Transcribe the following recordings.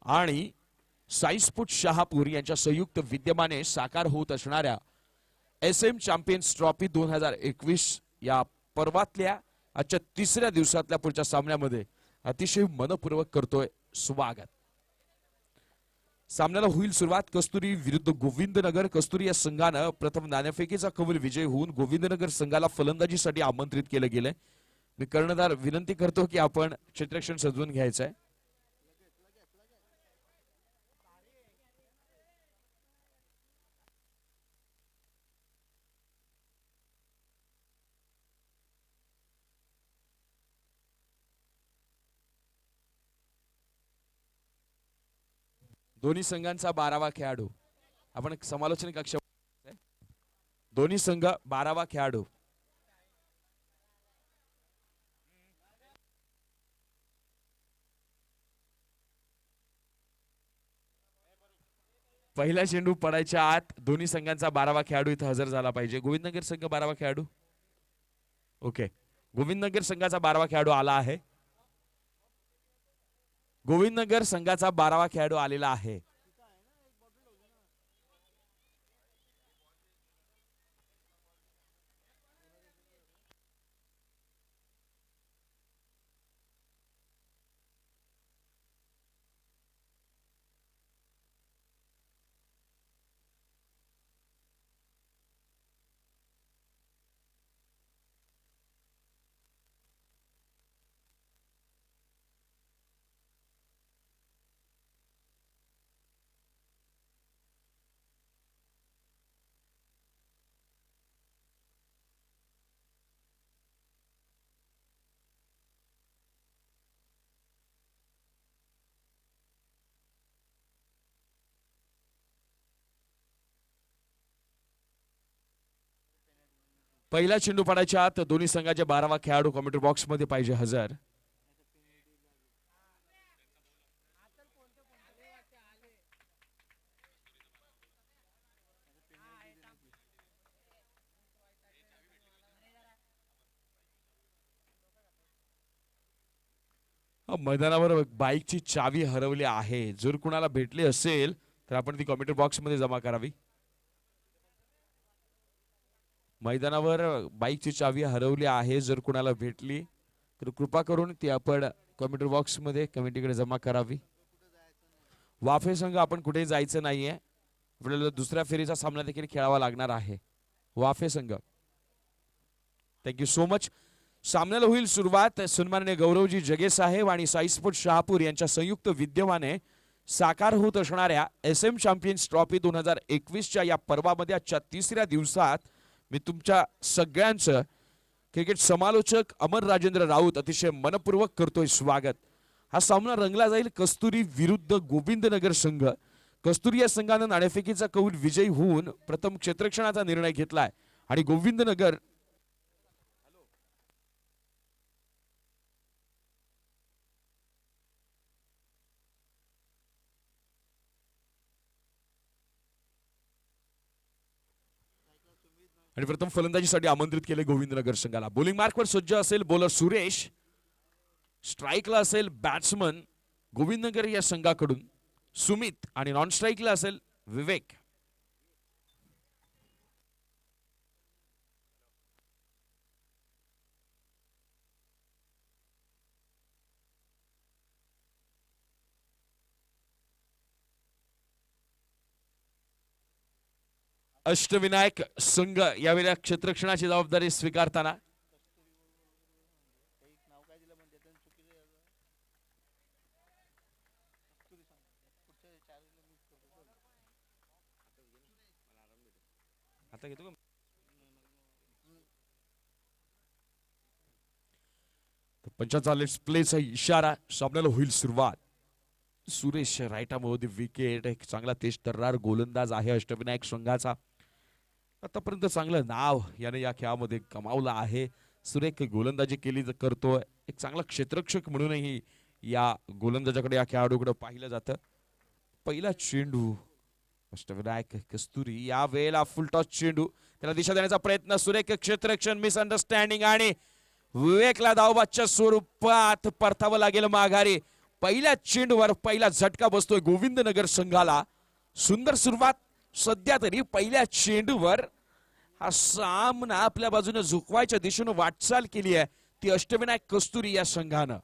आणि साईस्फूट शहापूर यांच्या संयुक्त विद्यमाने साकार होत असणाऱ्या SM चॅम्पियन्स ट्रॉफी 2021 या पर्वातल्या आजच्या तिसऱ्या दिवसातल्या पुढच्या सामन्यामध्ये अतिशय मनपूर्वक करतोय स्वागत। सामन्याला होईल सुरुवात कस्तुरी विरुद्ध गोविंदनगर। कस्तुरी या संघाने प्रथम नाणेफेकीचा कौल विजय होऊन गोविंदनगर संघाला फलंदाजीसाठी आमंत्रित केले गेले। मी कर्णधार विनंती करतो की आपण क्षेत्ररक्षण सजवून घ्यायचं आहे। दोन्ही संघांचा 12वा खेळाडू आपण समालोचन कक्ष। दोन्ही संघ 12वा खेळाडू। पहिला चेंडू पडायच्या आत दोन्ही संघांचा 12वा खेळाडू इथे हजर झाला पाहिजे। गोविंदनगर संघ 12वा खेळाडू। ओके, गोविंदनगर संघाचा 12वा खेळाडू आला आहे। गोविंदनगर संघाचा 12वा खेळाडू आलेला आहे। पहिला चेंडू पडायच्या आत दोन्ही संघाचे 12वा खेळाडू कॉमेंट्री बॉक्स मध्ये पाहिजे हजर। मैदानावर बाईकची चावी हरवली आहे। जर कुणाला भेटली असेल तर आपण ती कॉमेंट्री बॉक्स मध्ये जमा करावी। मैदानावर बाईकची चावी हरवली आहे, जर कुणाला भेटली तर कृपा करून ती आपण कमेंट्री बॉक्स मध्ये कमेंटीकडे जमा करावी। वाफे संघ आपण कुठे जायचं नाहीये, आपल्याला दुसऱ्या फेरीचा सामना देखील खेळावा लागणार आहे। वाफे संघ थँक्यू सो मच। सामन्याला होईल सुरुवात। सन्माननीय गौरवजी जगे साहेब आणि साईस्फूट शहापूर यांच्या संयुक्त विद्यमाने साकार होत असणाऱ्या SM चॅम्पियन्स ट्रॉफी 2021 च्या या पर्वामध्ये आजच्या तिसऱ्या दिवसात मी तुमच्या सगळ्यांचं क्रिकेट समालोचक अमर राजेंद्र राऊत अतिशय मनपूर्वक करतोय स्वागत। हा सामना रंगला जाईल कस्तुरी विरुद्ध गोविंदनगर संघ। कस्तुरी या संघाने नाणेफेकीचा कौल विजयी होऊन प्रथम क्षेत्ररक्षणाचा निर्णय घेतलाय आणि गोविंदनगर आणि प्रथम फलंदाजीसाठी आमंत्रित केले गोविंदनगर संघाला। बॉलिंग मार्कवर सज्ज असेल बॉलर सुरेश, स्ट्राईकला असेल बॅट्समन गोविंदनगर या संघाकडून सुमित आणि नॉन स्ट्राईकला असेल विवेक। अष्टविनायक संघ यावेळेला क्षेत्ररक्षणाची जबाबदारी स्वीकारताना आता घेतो 45 प्लेचा इशारा। सामन्याला होईल सुरुवात। सुरेश राईटामध्ये विकेट, एक चांगला तेज तर्रार गोलंदाज आहे अष्टविनायक संघाचा। आतापर्यंत चांगलं नाव याने या खेळामध्ये कमावलं आहे। सुरेख गोलंदाजी केली करतोय, एक चांगला क्षेत्ररक्षक म्हणूनही या गोलंदाजाकडे या खेळाडूकडे पाहिलं जातं। पहिला चेंडू अष्टविनायक कस्तुरी या वेळेला फुल टॉस चेंडू, त्याला दिशा देण्याचा प्रयत्न, सुरेख क्षेत्ररक्षण मिसअंडरस्टँडिंग आणि विवेकला धावबादच्या स्वरूपात परतावं लागेल माघारी। पहिल्या चेंडूवर पहिला झटका बसतोय गोविंदनगर संघाला. सुंदर सुरुवात सध्या तरी पहिल्या चेंडूवर. हा सामना आपल्या बाजूने झुकवायच्या दिशेने वाटचाल केली आहे ती अष्टविनायक कस्तुरी या संघानं.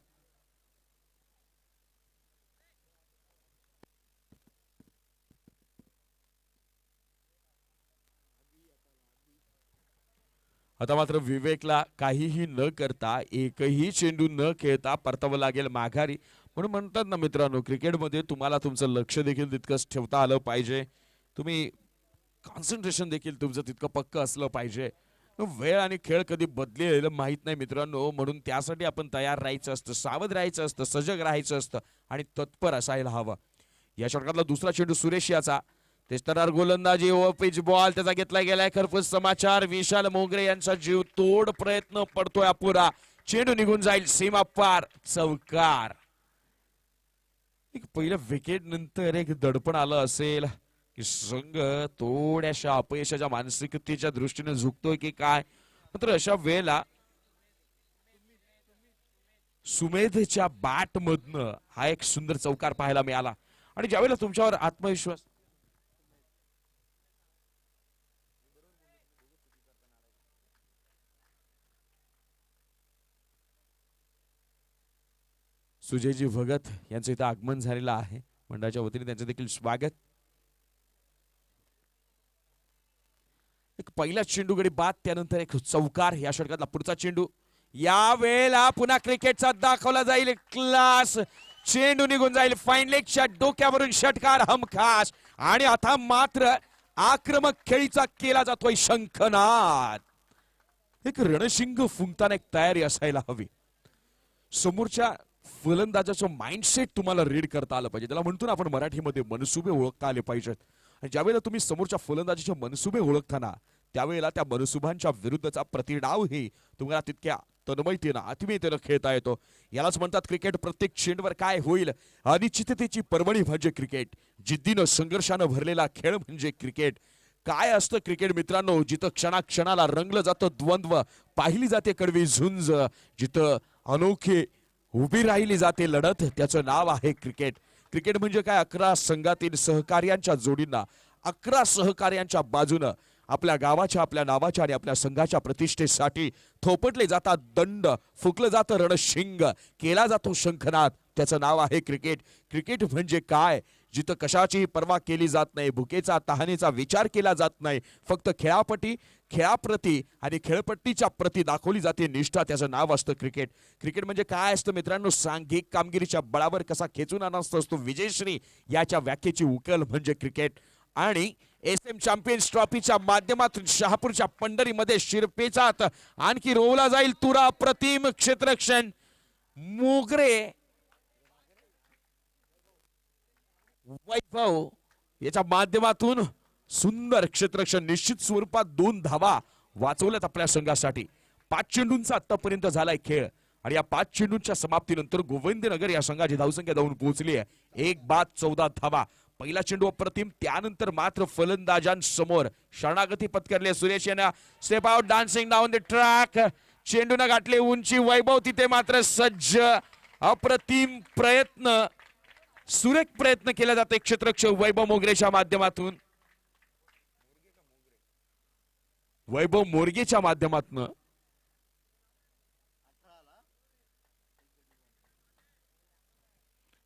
आता मात्र विवेकला काहीही न करता एकही चेंडू न खेळता परतावं लागेल माघारी. म्हणून म्हणतात ना मित्रांनो, क्रिकेटमध्ये तुम्हाला तुमचं लक्ष देखील तितकंच ठेवता आलं पाहिजे. तुम्ही कॉन्सन्ट्रेशन देखील तुमचं तितकं पक्क असलं पाहिजे. वेळ आणि खेळ कधी बदलेल माहित नाही मित्रांनो, म्हणून त्यासाठी आपण तयार राहायचं असतं, सावध राहायचं असतं, सजग राहायचं असतं आणि तत्पर असायला हवं. या षटकातला दुसरा चेंडू सुरेश याचा. तेस्तार गोलंदाजी ओव्हर पिच बॉल त्याचा घेतला गेलाय. खरपूस समाचार. विशाल मोगरे यांचा जीव तोड प्रयत्न पडतोय अपुरा. चेंडू निघून जाईल सीमा पार. चौकार. एक पहिल्या विकेट नंतर एक दडपण आलं असेल की संघ थोड्याशा अपयशाच्या मानसिकतेच्या दृष्टीने झुकतोय की काय. मात्र अशा वेळेला सुमेधच्या बॅट मधनं हा एक सुंदर चौकार पाहायला मिळाला. आणि ज्यावेळेला तुमच्यावर आत्मविश्वास सुजयजी भगत यांचं इथं आगमन झालेलं आहे. मंडळाच्या वतीने त्यांचं देखील स्वागत. एक पहिला चेंडू गडी बाद त्यानंतर एक चौकार. या षटकातला पुढचा चेंडू. या वेळेला पुन्हा क्रिकेटचा दाखवला जाईल क्लास. चेंडू निघून जाईल फाईन लेगच्या डोक्यावरून. षटकार हमखास. आणि आता मात्र आक्रमक खेळीचा केला जातोय शंखनाद. एक रणशिंग फुंकताना एक तयारी असायला हवी. समोरच्या फलंदाजाचं माइंडसेट तुम्हाला रीड करता आलं पाहिजे. त्याला म्हणतो ना आपण मराठीमध्ये मनसुबे ओळखता आले पाहिजेत. आणि ज्यावेळेला तुम्ही समोरच्या फलंदाजाचे मनसुबे ओळखताना त्यावेळेला त्या मनसुबांच्या विरुद्धचा प्रतिडाव हे तुम्हाला तितक्या तन्मयतेनं आत्मीयतेनं खेळता येतो. यालाच म्हणतात क्रिकेट. प्रत्येक चेंडूवर काय होईल अनिश्चिततेची पर्वणी म्हणजे क्रिकेट. जिद्दीनं संघर्षानं भरलेला खेळ म्हणजे क्रिकेट. काय असतं क्रिकेट मित्रांनो, जिथं क्षणाक्षणाला रंगलं जातं द्वंद्व, पाहिली जाते कडवी झुंज, जिथं अनोखे उभी राहिली जाते लढत, त्याचं नाव आहे क्रिकेट. क्रिकेट म्हणजे काय, 11 संघातील सहकार्यांच्या जोडींना 11 सहकार्यांच्या बाजूनं आपल्या गावाच्या, आपल्या नावाच्या आणि आपल्या संघाच्या प्रतिष्ठेसाठी थोपटले जातात दंड, फुकलं जातं रणशिंग, केला जातो शंखनाद, त्याचं नाव आहे क्रिकेट. क्रिकेट म्हणजे काय, जिथं कशाचीही पर्वा केली जात नाही, भुकेचा तहानेचा विचार केला जात नाही, फक्त खेळाप्रती आणि खेळपट्टीच्या प्रती दाखवली जाते निष्ठा, त्याचं नाव असतं क्रिकेट. क्रिकेट म्हणजे काय असतं मित्रांनो, सांघिक कामगिरीच्या बळावर कसा खेचून आणायचा असतो विजयश्री, याच्या व्याख्येची उकल म्हणजे क्रिकेट. आणि एसएम चॅम्पियन्स ट्रॉफीच्या माध्यमातून शहापूरच्या पंढरीमध्ये शिरपेचात आणखी रोवला जाईल तुरा. प्रतिम क्षेत्ररक्षण मोगरे, वैभव याच्या माध्यमातून सुंदर क्षेत्ररक्षण. निश्चित स्वरूपात 2 धावा वाचवल्यात आपल्या संघासाठी. 5 चेंडूंचा आतापर्यंत झालाय खेळ आणि या 5 चेंडूंच्या समाप्तीनंतर गोविंदनगर या संघाची धावसंख्या जाऊन पोहोचली आहे 1 बाद 14 धावा. पहिला चेंडू अप्रतिम, त्यानंतर मात्र फलंदाजांसमोर शरणागती पत्करली. सुरेश यांना step out, dancing down the track, चेंडूने गाठले उंची. वैभव तिथे मात्र सज्ज. अप्रतिम प्रयत्न, सुरेख प्रयत्न केला जातो क्षेत्ररक्षक वैभव मोगरेच्या माध्यमातून, वैभव मोरगेच्या माध्यमातून.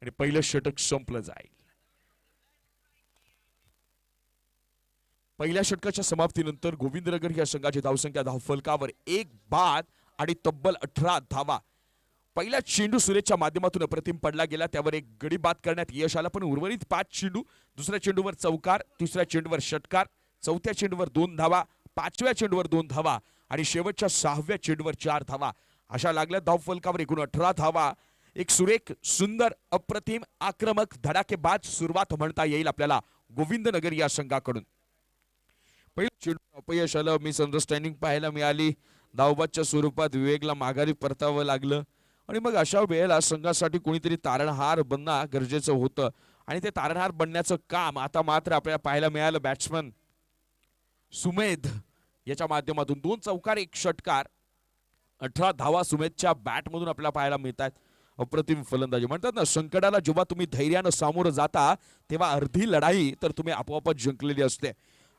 आणि पहिलं षटक संपलं जाईल. पहिल्या षटकाच्या समाप्तीनंतर गोविंदनगर या संघाची धावसंख्या धावफलकावर 1 बाद आणि तब्बल 18 धावा. पहिला चेंडू सुरेशच्या माध्यमातून अप्रतिम पडला गेला, त्यावर एक गडी बाद करण्यात यश आलं, पण उर्वरित 5 चेंडू, दुसऱ्या चेंडूवर चौकार, तिसऱ्या चेंडूवर षटकार, चौथ्या चेंडूवर 2 धावा, 5व्या चेंडूवर 2 धावा आणि शेवटच्या 6व्या चेंडूवर 4 धावा. अशा लागल्या धावफलकावर एकूण 18 धावा. एक सुरेख, सुंदर, अप्रतिम, आक्रमक, धडाकेबाज सुरुवात म्हणता येईल आपल्याला गोविंदनगर या संघाकडून. पहिलं चेंडू अपयश आलं, मिसअंडरस्टँडिंग पाहायला मिळाली, धावबादच्या स्वरूपात विवेकला माघारी परतावं लागलं. आणि मग अशा वेळेला संघासाठी कोणीतरी तारणहार बनणं गरजेचं होतं आणि ते तारणहार बनण्याचं काम आता मात्र आपल्याला पाहायला मिळालं. बॅट्समन सुमेध याच्या माध्यमातून 2 चौकार 1 षटकार, 18 धावा सुमेधच्या बॅटमधून आपल्याला पाहायला मिळतात. अप्रतिम फलंदाजी. म्हणतात ना, संकटाला जेव्हा तुम्ही धैर्यानं सामोरं जाता तेव्हा अर्धी लढाई तर तुम्ही आपोआपच जिंकलेली असते.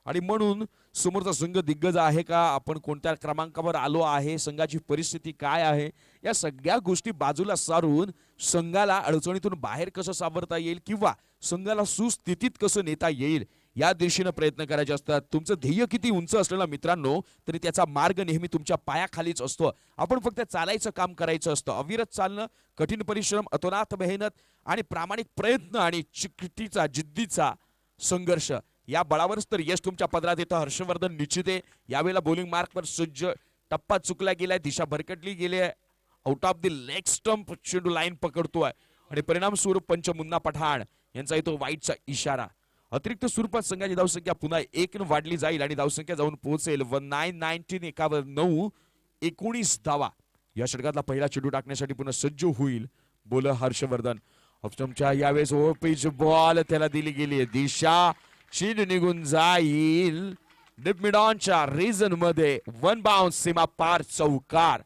आणि म्हणून समोरचा संघ दिग्गज आहे का, आपण कोणत्या क्रमांकावर आलो आहे, संघाची परिस्थिती काय आहे, या सगळ्या गोष्टी बाजूला सारून संघाला अडचणीतून बाहेर कसं सावरता येईल किंवा संघाला सुस्थितीत कसं नेता येईल या दिशेने प्रयत्न करायचे असतात. तुमचं ध्येय किती उंच असलेला मित्रांनो तरी त्याचा मार्ग नेहमी तुमच्या पायाखालीच असतो. आपण फक्त चालायचं काम करायचं असतं. अविरत चालणं, कठीण परिश्रम, अतोनात मेहनत आणि प्रामाणिक प्रयत्न आणि चिकटीचा जिद्दीचा संघर्ष या बळावरच तर यश तुमच्या पदरात येतं. हर्षवर्धन निश्चित आहे. यावेळेला बॉलिंग मार्कवर सज्ज. टप्पा चुकला गेलाय, दिशा भरकटली गेली आहे. Out of the leg stump चेंडू लाईन पकडतोय आणि परिणाम स्वरूप पंच मुन्ना पठाण यांचा येतो वाईटचा इशारा. अतिरिक्त स्वरूपात संघाची धावसंख्या पुन्हा 1 वाढली जाईल आणि धावसंख्या जाऊन पोहोचेल 19 एकावर 9 19 धावा. या षटकातला पहिला चेंडू टाकण्यासाठी पुन्हा सज्ज होईल बोलर हर्षवर्धन. ऑफस्टंपच्या यावेळेस ओव्हरपिच बॉल त्याला दिली गेली. दिशा चेंडू निघून जाईल डिप मिड ऑनच्या रिजन मध्ये. वन बाउन्स सीमा पार चौकार.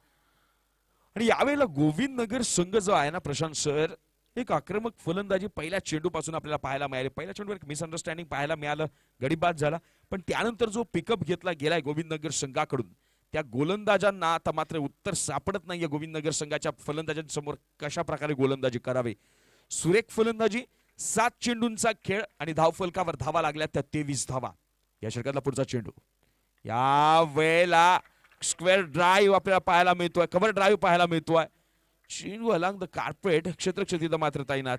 आणि यावेळेला गोविंदनगर संघ जो आहे ना प्रशांत सर, एक आक्रमक फलंदाजी पहिल्या चेंडूपासून आपल्याला पाहायला मिळाली. पहिल्या चेंडूवर एक मिसअंडरस्टँडिंग पाहायला मिळालं, गडी बाद झाला. पण त्यानंतर जो पिकअप घेतला गेलाय गोविंदनगर संघाकडून त्या गोलंदाजांना आता मात्र उत्तर सापडत नाहीये. गोविंदनगर संघाच्या फलंदाजांसमोर कशा प्रकारे गोलंदाजी करावी. सुरेख फलंदाजी, 7 चेंडूंचा खेळ आणि धावफलकावर धावा लागल्या त्या 23 धावा. या षटकातला पुढचा चेंडू या वेळेला स्क्वेअर ड्राईव्ह आपल्याला पाहायला मिळतोय, कव्हर ड्राईव्ह पाहायला मिळतोय. चेंडू अलॉंग द कार्पेट, क्षेत्रक्षतीत मात्र तैनात.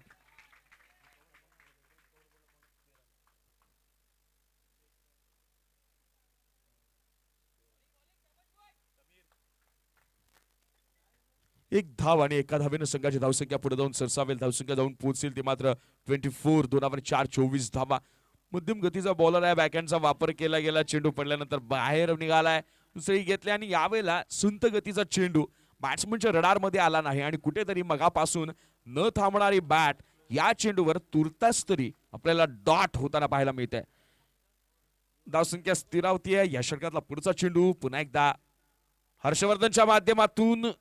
एक धाव आणि एका धावेनं संघाची धावसंख्या पुढे जाऊन सरसावेल. धावसंख्या जाऊन पोहोचेल ती मात्र 24. 2 24 धावा. मध्यम गतीचा बॉलर आहे. बॅकहँडचा वापर केला गेला. चेंडू पडल्यानंतर बाहेर निघालाय, दुसरी घेतली आणि यावेळेला सुंत गतीचा चेंडू बॅट्समनच्या रडारमध्ये आला नाही आणि कुठेतरी मगापासून न थांबणारी बॅट या चेंडूवर तुर्तास तरी आपल्याला डॉट होताना पाहायला मिळते. धावसंख्या स्थिरावतीये. या षटकातला पुढचा चेंडू पुन्हा एकदा हर्षवर्धनच्या माध्यमातून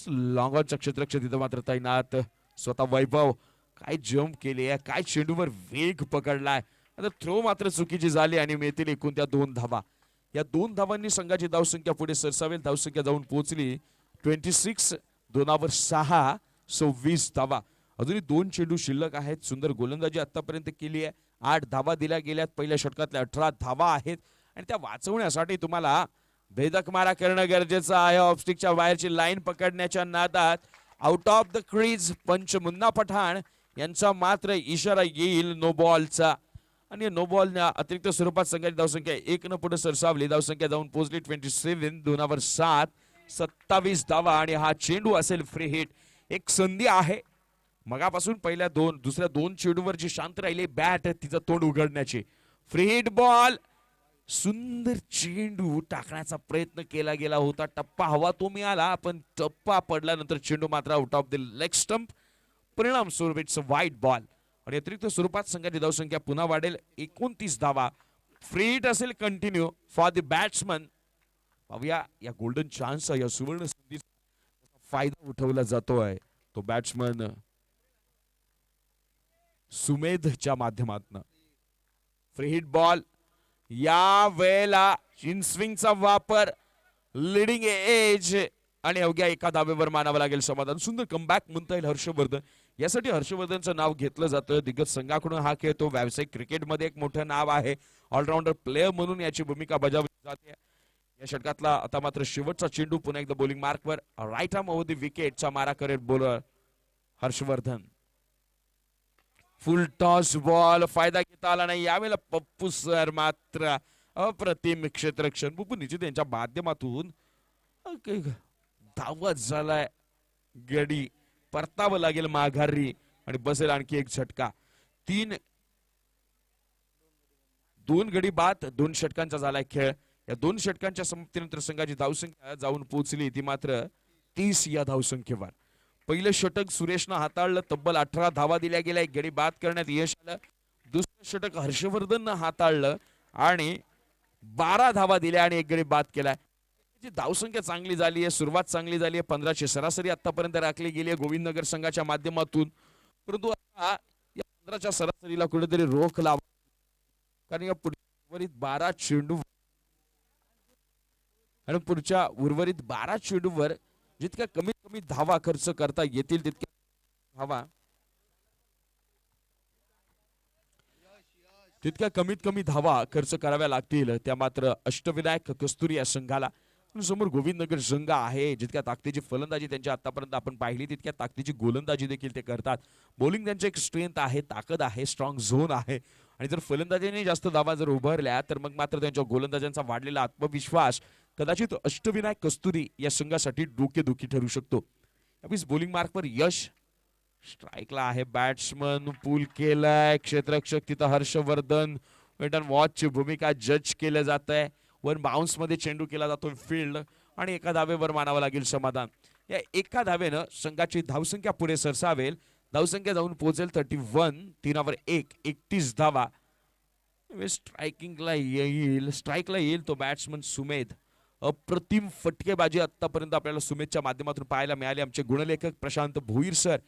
लॉंग ऑनच्या क्षेत्रक्षतीत मात्र तैनात. स्वतः वैभव काय जम्प केली आहे, काय चेंडूवर वेग पकडलाय. आता थ्रो मात्र चुकीची झाली आणि मिळतील एकूण त्या 2 धावा. या 2 धावांनी संघाची धावसंख्या पुढे सरसावेल. धावसंख्या जाऊन पोहोचली 26. 2 6 26 धावा. अजूनही 2 चेंडू शिल्लक आहेत. सुंदर गोलंदाजी आतापर्यंत केली आहे. 8 धावा दिल्या गेल्यात. पहिल्या षटकातल्या 18 धावा आहेत आणि त्या वाचवण्यासाठी तुम्हाला भेदक मारा करणं गरजेचं आहे. ऑफस्टिकच्या बाहेरची लाईन पकडण्याच्या नादात आउट ऑफ द क्रीज पंच मुन्ना पठाण यांचा मात्र इशारा येईल नो बॉलचा आणि नो बॉल अतिरिक्त स्वरूपात संघाची धावसंख्या 1 न पुढे सरसावली. धावसंख्या जाऊन पोहोचली 27. 2 7 27 धावा आणि हा चेंडू असेल फ्री हिट. एक संधी आहे मगापासून पहिल्या दुसऱ्या 2 चेंडूवर जी शांत राहिली बॅट तिचं तोंड उघडण्याची. Free hit ball. सुंदर चेंडू टाकण्याचा प्रयत्न केला गेला होता. टप्पा हवा तो मिळाला पण टप्पा पडल्यानंतर चेंडू मात्र out of the leg stump. परिणाम स्वरूप इट्स व्हाईट बॉल आणि अतिरिक्त स्वरूपात संघाची धावसंख्या पुन्हा वाढेल 29 धावा. फ्री हिट असेल कंटिन्यू फॉर द बॅट्समन. पाहूया या गोल्डन चान्स या सुवर्ण संधीचा फायदा उठवला जातोय तो बॅट्समन सुमेधच्या माध्यमातून. Free hit ball. या वेळेला इनस्विंगचा वापर, लिडिंग एज आणि अवघ्या एका धावेवर मानावं लागेल समाधान. सुंदर कमबॅक म्हणता येईल हर्षवर्धन. यासाठी हर्षवर्धनचं नाव घेतलं जातं. दिग्गज संघाकडून हा खेळ तो व्यावसायिक क्रिकेटमध्ये एक मोठं नाव आहे. ऑलराऊंडर प्लेयर म्हणून याची भूमिका बजावली जाते. या षटकातला आता मात्र शेवटचा चेंडू पुन्हा एकदा बॉलिंग मार्कवर. राईट आर्म ओव्हर द विकेटचा मारा करेल bowler Harshvardhan. Full toss ball. फायदा घेता आला नाही. यावेळेला पप्पू सर मात्र अप्रतिम क्षेत्ररक्षण. पप्पू निश्चित यांच्या माध्यमातून धावत झालाय. गडी परतावं लागेल माघारी आणि बसेल आणखी एक झटका. 2 गडी बाद 2 षटकांचा झालाय खेळ. या 2 षटकांच्या समाप्तीनंतर संघाची धावसंख्या जाऊन पोहोचली ती मात्र 30 या धावसंख्येवर. पहिलं षटक सुरेशनं हाताळलं. तब्बल 18 धावा दिल्या गेल्या. एक गडी बाद करण्यात यश आलं. दुसरं षटक हर्षवर्धननं हाताळलं आणि 12 धावा दिल्या आणि एक गडी बाद केलाय. धावसंख्या चांगली झाली आहे, सुरुवात चांगली झाली आहे. 15ची सरासरी आतापर्यंत राखली गेली आहे गोविंदनगर संघाच्या माध्यमातून. परंतु आता या 15च्या सरासरीला कुठेतरी रोख लावा, कारण या उर्वरित 12 चेंडू आणि पुढच्या उर्वरित 12 चेंडूवर जितक्या कमीत कमी धावा खर्च करता येतील तितक्या कमीत कमी धावा खर्च कराव्या लागतील त्या मात्र अष्टविनायक कस्तुरी या संघाला. समोर गोविंदनगर संघ आहे, जितक्या ताकदीची फलंदाजी त्यांच्या आतापर्यंत आपण पाहिली तितक्या ताकदीची गोलंदाजी देखील ते करतात. बॉलिंग त्यांचे एक स्ट्रेंथ आहे, ताकद आहे, स्ट्रॉंग झोन आहे. आणि जर फलंदाजीने जास्त धावा जर उभारल्या तर मग मात्र त्यांच्या गोलंदाजांचा वाढलेला आत्मविश्वास कदाचित अष्टविनायक कस्तुरी या संघासाठी डोकेदुखी ठरू शकतो. यावेळी बॉलिंग मार्कवर यश स्ट्राईकला आहे, बॅट्समन पूल केलाय, क्षेत्ररक्षक तिथं हर्षवर्धन वेट अँड वॉचची भूमिका जज केलं जात आहे. वन बाउन्स मध्ये चेंडू केला जातो फील्ड आणि एका धावेवर मानावं लागेल समाधान. या एका धावेनं संघाची धावसंख्या पुढे सरसावेल. धावसंख्या जाऊन पोहोचेल 31, 3वर 1, 31 धावा. स्ट्रायकिंगला येईल तो बॅट्समन सुमेध. अप्रतिम फटकेबाजी आतापर्यंत आपल्याला सुमेधच्या माध्यमातून पाहायला मिळाली. आमचे गुणलेखक प्रशांत भोईर सर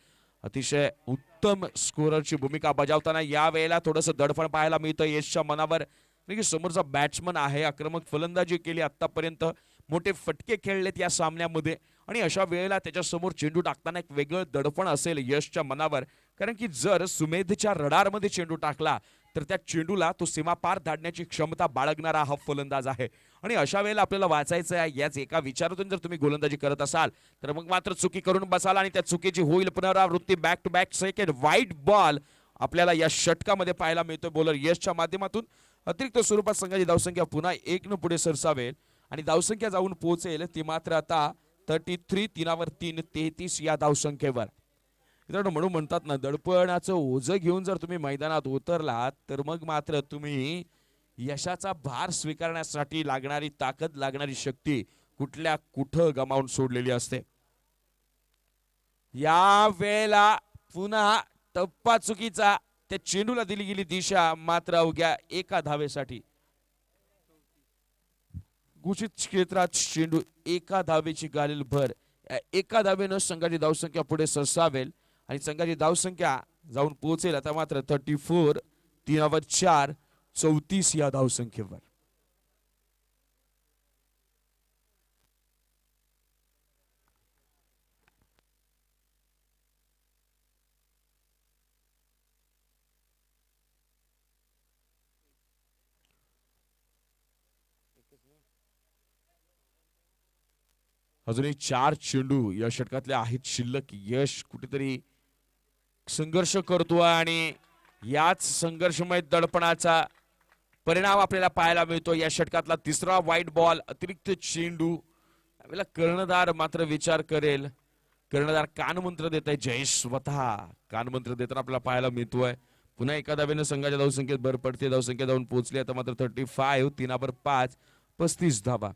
अतिशय उत्तम स्कोररची भूमिका बजावताना या वेळेला थोडंसं दडपण पाहायला मिळतं यशच्या मनावर. समोरचा बॅट्समन आहे, आक्रमक फलंदाजी केली आतापर्यंत, मोठे फटके खेळलेत या सामन्यामध्ये आणि अशा वेळेला त्याच्या समोर चेंडू टाकताना एक वेगळं दडपण असेल यशच्या मनावर. कारण की जर सुमेधच्या रडारमध्ये चेंडू टाकला तर त्या चेंडूला तो सीमा पार धाडण्याची क्षमता बाळगणारा हा फलंदाज आहे. आणि अशा वेळेला आपल्याला वाचायचं आहे याच एका विचारातून जर तुम्ही गोलंदाजी करत असाल तर मग मात्र चुकी करून बसाल आणि त्या चुकीची होईल पुनरावृत्ती. बॅक टू बॅक सेकंड वाईट बॉल आपल्याला या षटकामध्ये पाहायला मिळतोय बॉलर यशच्या माध्यमातून. अतिरिक्त स्वरूपात संघाची धावसंख्या पुन्हा 1 न पुढे सरसावेल आणि धावसंख्या जाऊन पोहोचेल ती मात्र आता 33, 3वर 3, 33 या धावसंख्येवर. मित्रांनो म्हणून म्हणतात ना, दडपणाचं ओझं घेऊन जर तुम्ही मैदानात उतरलात तर मग मात्र तुम्ही यशाचा भार स्वीकारण्यासाठी लागणारी ताकद, लागणारी शक्ती कुठल्या कुठं गमावून सोडलेली असते. या वेळेला पुन्हा टप्पा चुकीचा, त्या चेंडूला दिली गेली दिशा मात्र अवघ्या एका धावेसाठी. घोषित क्षेत्रात चेंडू एका धावेची घालेल भर. एका धावेनं संघाची धावसंख्या पुढे सरसावेल आणि संघाची धावसंख्या जाऊन पोहोचेल आता मात्र 34, 3वर 4, 34 या धावसंख्येवर. अजूनही 4 चेंडू या षटकातले आहेत शिल्लक. यश कुठेतरी संघर्ष करतो आणि याच संघर्षमय दडपणाचा परिणाम आपल्याला पाहायला मिळतो. या षटकातला तिसरा वाईट बॉल, अतिरिक्त चेंडू. यावेळेला कर्णधार मात्र विचार करेल. कर्णधार कानमंत्र देत आहे, जय स्वतः कानमंत्र देताना आपल्याला पाहायला मिळतोय. पुन्हा एका धावेनं संघाच्या धावसंख्येत भर पडते. धावसंख्या जाऊन पोहोचली आता मात्र 35, 3वर 5, 35 धावा.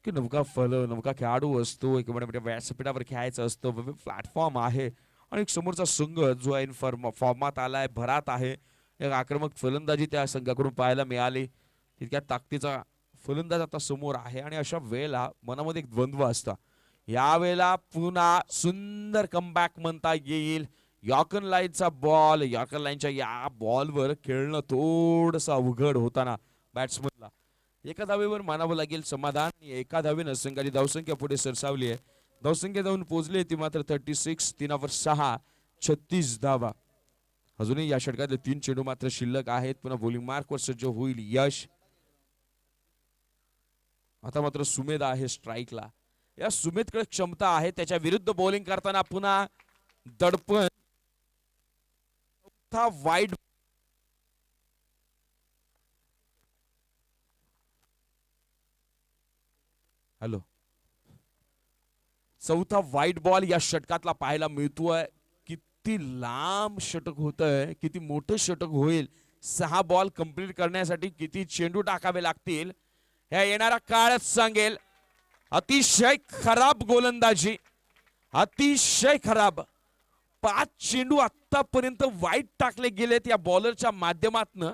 की नवका खेळाडू असतो, एक व्यासपीठावर खेळायचं असतं, प्लॅटफॉर्म आहे आणि एक समोरचा संघ जो आहे फॉर्मात आलाय, भरात आहे. एक आक्रमक फलंदाजी त्या संघाकडून पाहायला मिळाली. तितक्या ताकदीचा फलंदाज आता समोर आहे आणि अशा वेळेला मनामध्ये एक द्वंद्व असतं. या वेळेला पुन्हा सुंदर कमबॅक म्हणता येईल. यॉर्कर लाईनचा बॉल, यॉर्कर लाईनच्या या बॉलवर खेळणं थोडंसं अवघड होताना बॅट्समनला एका धावेवर मानावं लागेल समाधान. एका धावेनं संघाची धावसंख्या पुढे सरसावली आहे. धावसंख्या जाऊन पोहोचली ती मात्र 36, 3वर 6, 36 धावा. अजूनही या षटकातले 3 चेंडू मात्र शिल्लक आहेत. पुन्हा बॉलिंग मार्कवर सज्ज होईल यश. आता मात्र सुमेध आहे स्ट्राईकला. या सुमेधकडे क्षमता आहे, त्याच्या विरुद्ध बॉलिंग करताना पुन्हा दडपण. वाईट हॅलो चौथा वाईट बॉल या षटकातला पाहायला मिळतोय. किती लांब षटक होतंय, किती मोठं षटक होईल. 6 बॉल कंप्लीट करण्यासाठी किती चेंडू टाकावे लागतील हे येणारा काळच सांगेल. अतिशय खराब गोलंदाजी, अतिशय खराब. 5 चेंडू आतापर्यंत वाईट टाकले गेलेत या बॉलरच्या माध्यमातून.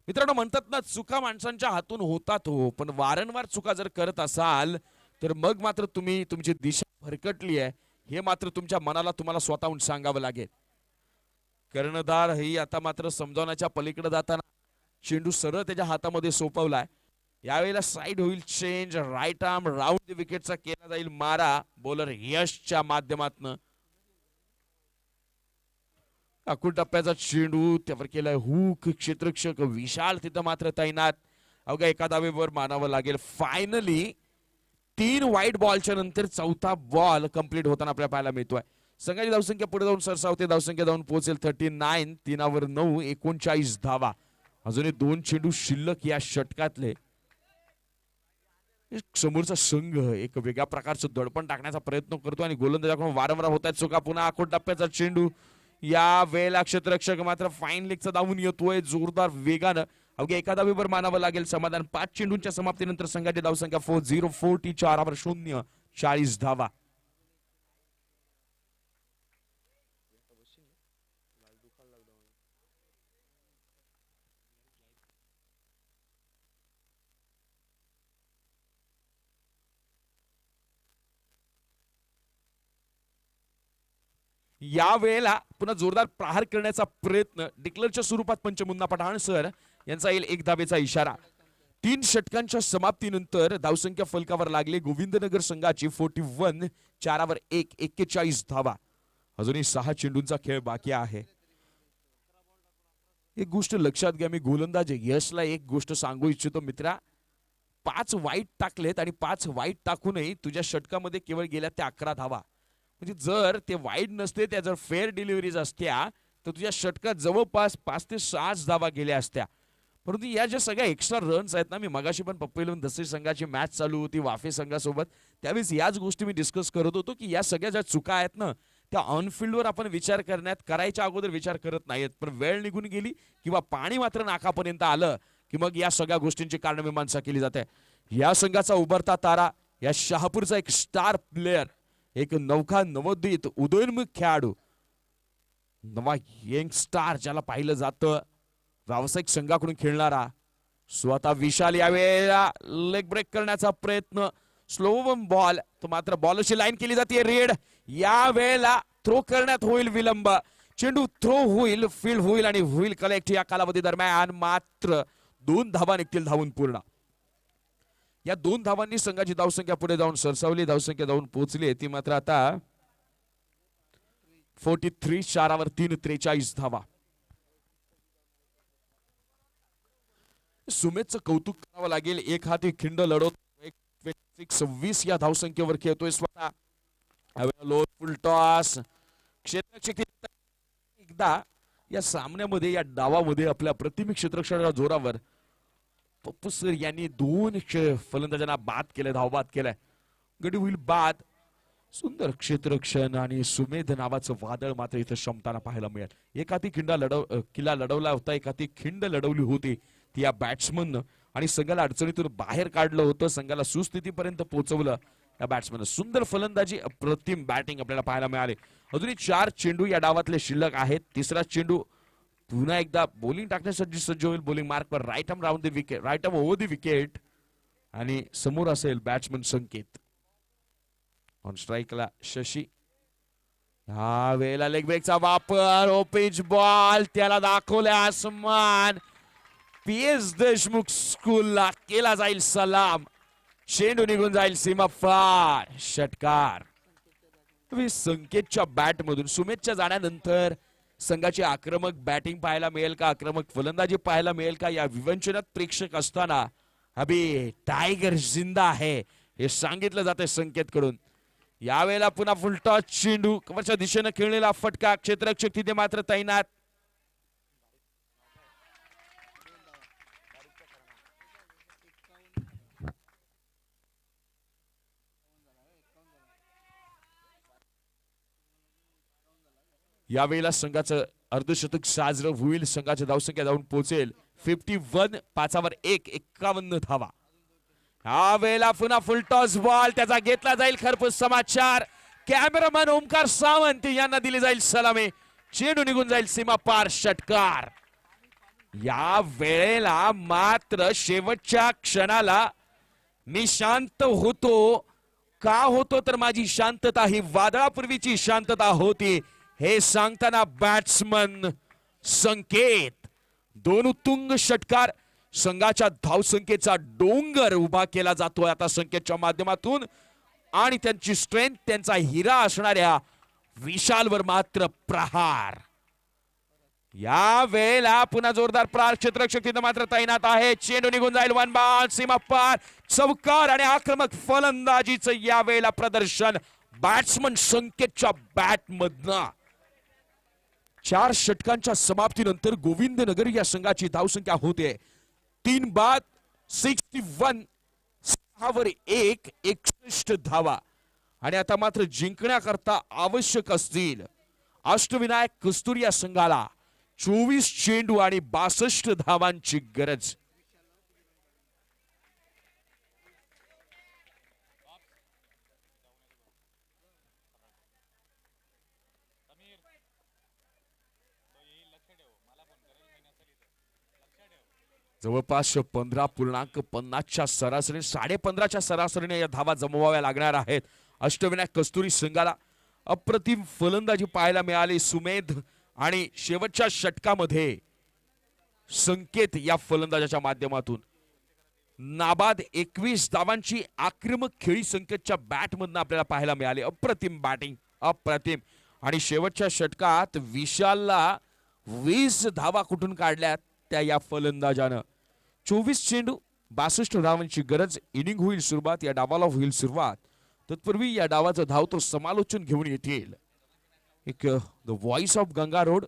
मित्रांनो, म्हणतात ना, चुका माणसांच्या हातून होतात हो, पण वारंवार चुका जर करत असाल तर मग मात्र तुम्ही तुमची दिशा भरकटली आहे हे मात्र तुमच्या मनाला तुम्हाला स्वतःहून सांगावं लागेल. कर्णधार ही आता मात्र समजावण्याच्या पलीकडे जाताना चेंडू सरळ त्याच्या हातामध्ये सोपवलाय. यावेळेला साइड होईल change, right arm round the विकेटचा केला जाईल मारा बॉलर यशच्या माध्यमातून. अकुल टप्प्याचा चेंडू त्यावर केलाय हुक, क्षेत्ररक्षक विशाल तिथं मात्र तैनात. अवघ्या एका धावेवर मानावं लागेल. फायनली 3 वाईट बॉलच्या नंतर चौथा बॉल कंप्लीट होताना आपल्याला पाहायला मिळतोय. संघाची धावसंख्या पुढे जाऊन सरसावते. धावसंख्या जाऊन पोहोचेल 39. 3 9 39 धावा. अजूनही 2 चेंडू शिल्लक या षटकातले. समोरचा संघ एक वेगळ्या प्रकारचं दडपण टाकण्याचा प्रयत्न करतो आणि गोलंदाजाकडून वारंवार होत आहेत चुका. पुन्हा अकोट टप्प्याचा चेंडू. या वेळेला क्षेत्ररक्षक मात्र फाईन लेगचा धावून येतोय जोरदार वेगानं. अवघ्या एका धावेवर मानावं लागेल समाधान. 5 चेंडूंच्या समाप्तीनंतर संघाची धावसंख्या 40 4 0 40 धावा. या वेळेला पुन्हा जोरदार प्रहार करण्याचा प्रयत्न. डिक्लेअरच्या स्वरूपात पंच मुन्ना पठाण सर यांचा येईल 1 धावेचा इशारा. 3 षटकांच्या समाप्तीनंतर धावसंख्या फलकावर लागले गोविंदनगर संघाची 41 4 1 41 धावा. अजूनही 6 चेंडूंचा खेळ बाकी आहे. एक गोष्ट लक्षात घ्या, मी गोलंदाज यशला एक गोष्ट सांगू इच्छितो मित्रा. 5 वाईट टाकलेत आणि 5 वाईट टाकूनही तुझ्या षटकामध्ये केवळ गेल्या त्या 11 धावा. म्हणजे जर ते वाईट नसते, त्या जर फेअर डिलिव्हरीज असत्या तर तुझ्या षटकात जवळपास 5 ते 6 धावा गेल्या असत्या. परंतु या ज्या सगळ्या एक्स्ट्रा रन्स आहेत ना, मी मगाशी पण पप्पू दसरी संघाची मॅच चालू होती वाफे संघासोबत, त्यावेळेस याच गोष्टी मी डिस्कस करत होतो की या सगळ्या ज्या चुका आहेत ना त्या ऑनफिल्डवर आपण विचार करायच्या अगोदर विचार करत नाहीत. पण वेळ निघून गेली किंवा पाणी मात्र नाकापर्यंत आलं की मग या सगळ्या गोष्टींची कारणमीमांसा केली जाते. या संघाचा उभरता तारा, या शहापूरचा एक स्टार प्लेयर, एक नौका नवोदित उदयोन्मुख खेळाडू, नवा यंग स्टार ज्याला पाहिलं जातं, व्यावसायिक संघाकडून खेळणारा स्वतः विशाल. यावेळेला लेग ब्रेक करण्याचा प्रयत्न. स्लो बॉल तो मात्र बॉलची लाईन केली जाते रेड. या वेळेला थ्रो करण्यात होईल विलंब. चेंडू थ्रो होईल, फील्ड होईल आणि होईल कलेक्ट. या कालावधी दरम्यान मात्र 2 धावा निघतील धावून पूर्ण. या 2 धावांनी संघाची धावसंख्या पुढे जाऊन सरसावली. धावसंख्या जाऊन पोहोचली ती मात्र आता 43 4 3 43 धावा. सुमेधचं कौतुक करावं लागेल. एक हाती खिंड लढवत 26 या धावसंख्येवर खेळतोय स्वतः. फुल टॉस. एकदा या सामन्यामध्ये या डावामध्ये आपल्या प्रतिमी क्षेत्ररक्षणाच्या जोरावर पप्पू सर यांनी 2 फलंदाजांना बाद केले, धावबाद केलाय. गडी होईल बाद. सुंदर क्षेत्ररक्षण आणि सुमेध नावाचं वादळ मात्र इथं क्षमताना पाहायला मिळेल. एक हाती किल्ला लढवला होता, एक हाती खिंड लढवली होती ती या बॅट्समन आणि संघाला अडचणीतून बाहेर काढलं होतं, संघाला सुस्थितीपर्यंत पोहोचवलं या बॅट्समन. सुंदर फलंदाजी, अप्रतिम बॅटिंग आपल्याला पाहायला मिळाली. अजूनही 4 चेंडू या डावातले शिल्लक आहेत. तिसरा चेंडू पुन्हा एकदा बॉलिंग टाकण्यासाठी सज्ज होईल. बॉलिंग मार्कवर right arm round the wicket, right arm over the wicket आणि समोर असेल बॅट्समन संकेत. ऑन स्ट्राईकला शशी. हा वेळेला लेग ब्रेकचा वापर. ओपिच बॉल त्याला दाखवले आसमान. PS देशमुख स्कूलला केला जाईल सलाम. चेंडू निघून जाईल सीमा पार. षटकार. संकेतच्या बॅट मधून सुमेधच्या जाण्यानंतर संघाची आक्रमक बॅटिंग पाहायला मिळेल का, आक्रमक फलंदाजी पाहायला मिळेल का, या विवंचनात प्रेक्षक असताना अभी टायगर जिंदा आहे हे सांगितलं जाते संकेतकडून. यावेळेला पुन्हा फुलटॉस चेंडू. कवरच्या दिशेने खेळलेला फटका. क्षेत्ररक्षक तिथे मात्र तैनात. यावेळेला संघाचं अर्धशतक साजरं होईल. संघाची धावसंख्या जाऊन पोहोचेल 51 5 1 51 धावा. हा वेळेला पुन्हा फुलटॉस बॉल त्याचा घेतला जाईल खरपूस समाचार. कॅमेरामॅन ओमकार सावंत यांना दिली जाईल सलामी. चेंडू निघून जाईल सीमा पार. षटकार. या वेळेला मात्र शेवटच्या क्षणाला मी शांत होतो. का होतो तर माझी शांतता ही वादळापूर्वीची शांतता होती हे सांगताना बॅट्समन संकेत दोन उत्तुंग षटकार संघाच्या धावसंख्येचा डोंगर उभा केला जातोय आता संकेतच्या माध्यमातून. आणि त्यांची स्ट्रेंथ त्यांचा हिरा असणाऱ्या विशालवर मात्र प्रहार. या वेळेला पुन्हा जोरदार प्रहार क्षेत्ररक्षक तिथं मात्र तैनात आहे. चेंडू निघून जाईल वन बाउंड सीमा पार. चौकार आणि आक्रमक फलंदाजीचं या वेळेला प्रदर्शन बॅट्समन संकेतच्या बॅट मधनं. 4 षटकांच्या समाप्तीनंतर गोविंदनगर या संघाची धावसंख्या होते 3 बाद 61. 6 वर 1 61 धावा. आणि आता मात्र जिंकण्याकरता आवश्यक असतील अष्टविनायक कस्तुरी या संघाला 24 चेंडू आणि 62 धावांची गरज. जवळपास 15.50च्या सरासरी 15.5च्या सरासरीने या धावा जमवाव्या लागणार आहेत अष्टविनायक कस्तुरी संघाला. अप्रतिम फलंदाजी पाहायला मिळाली सुमेध आणि शेवटच्या षटकामध्ये संकेत या फलंदाजाच्या माध्यमातून नाबाद 21 धावांची आक्रमक खेळी संकेतच्या बॅट मधून आपल्याला पाहायला मिळाली. अप्रतिम बॅटिंग अप्रतिम. आणि शेवटच्या षटकात विशालला 20 धावा कुठून काढल्यात त्या या फलंदाजानं. 24 चेंडू 62 धावांची गरज. इनिंग होईल सुरुवात, या डावाला होईल सुरुवात. तत्पूर्वी या डावाचं धाव तो समालोचन घेऊन येतील एक the voice of Ganga road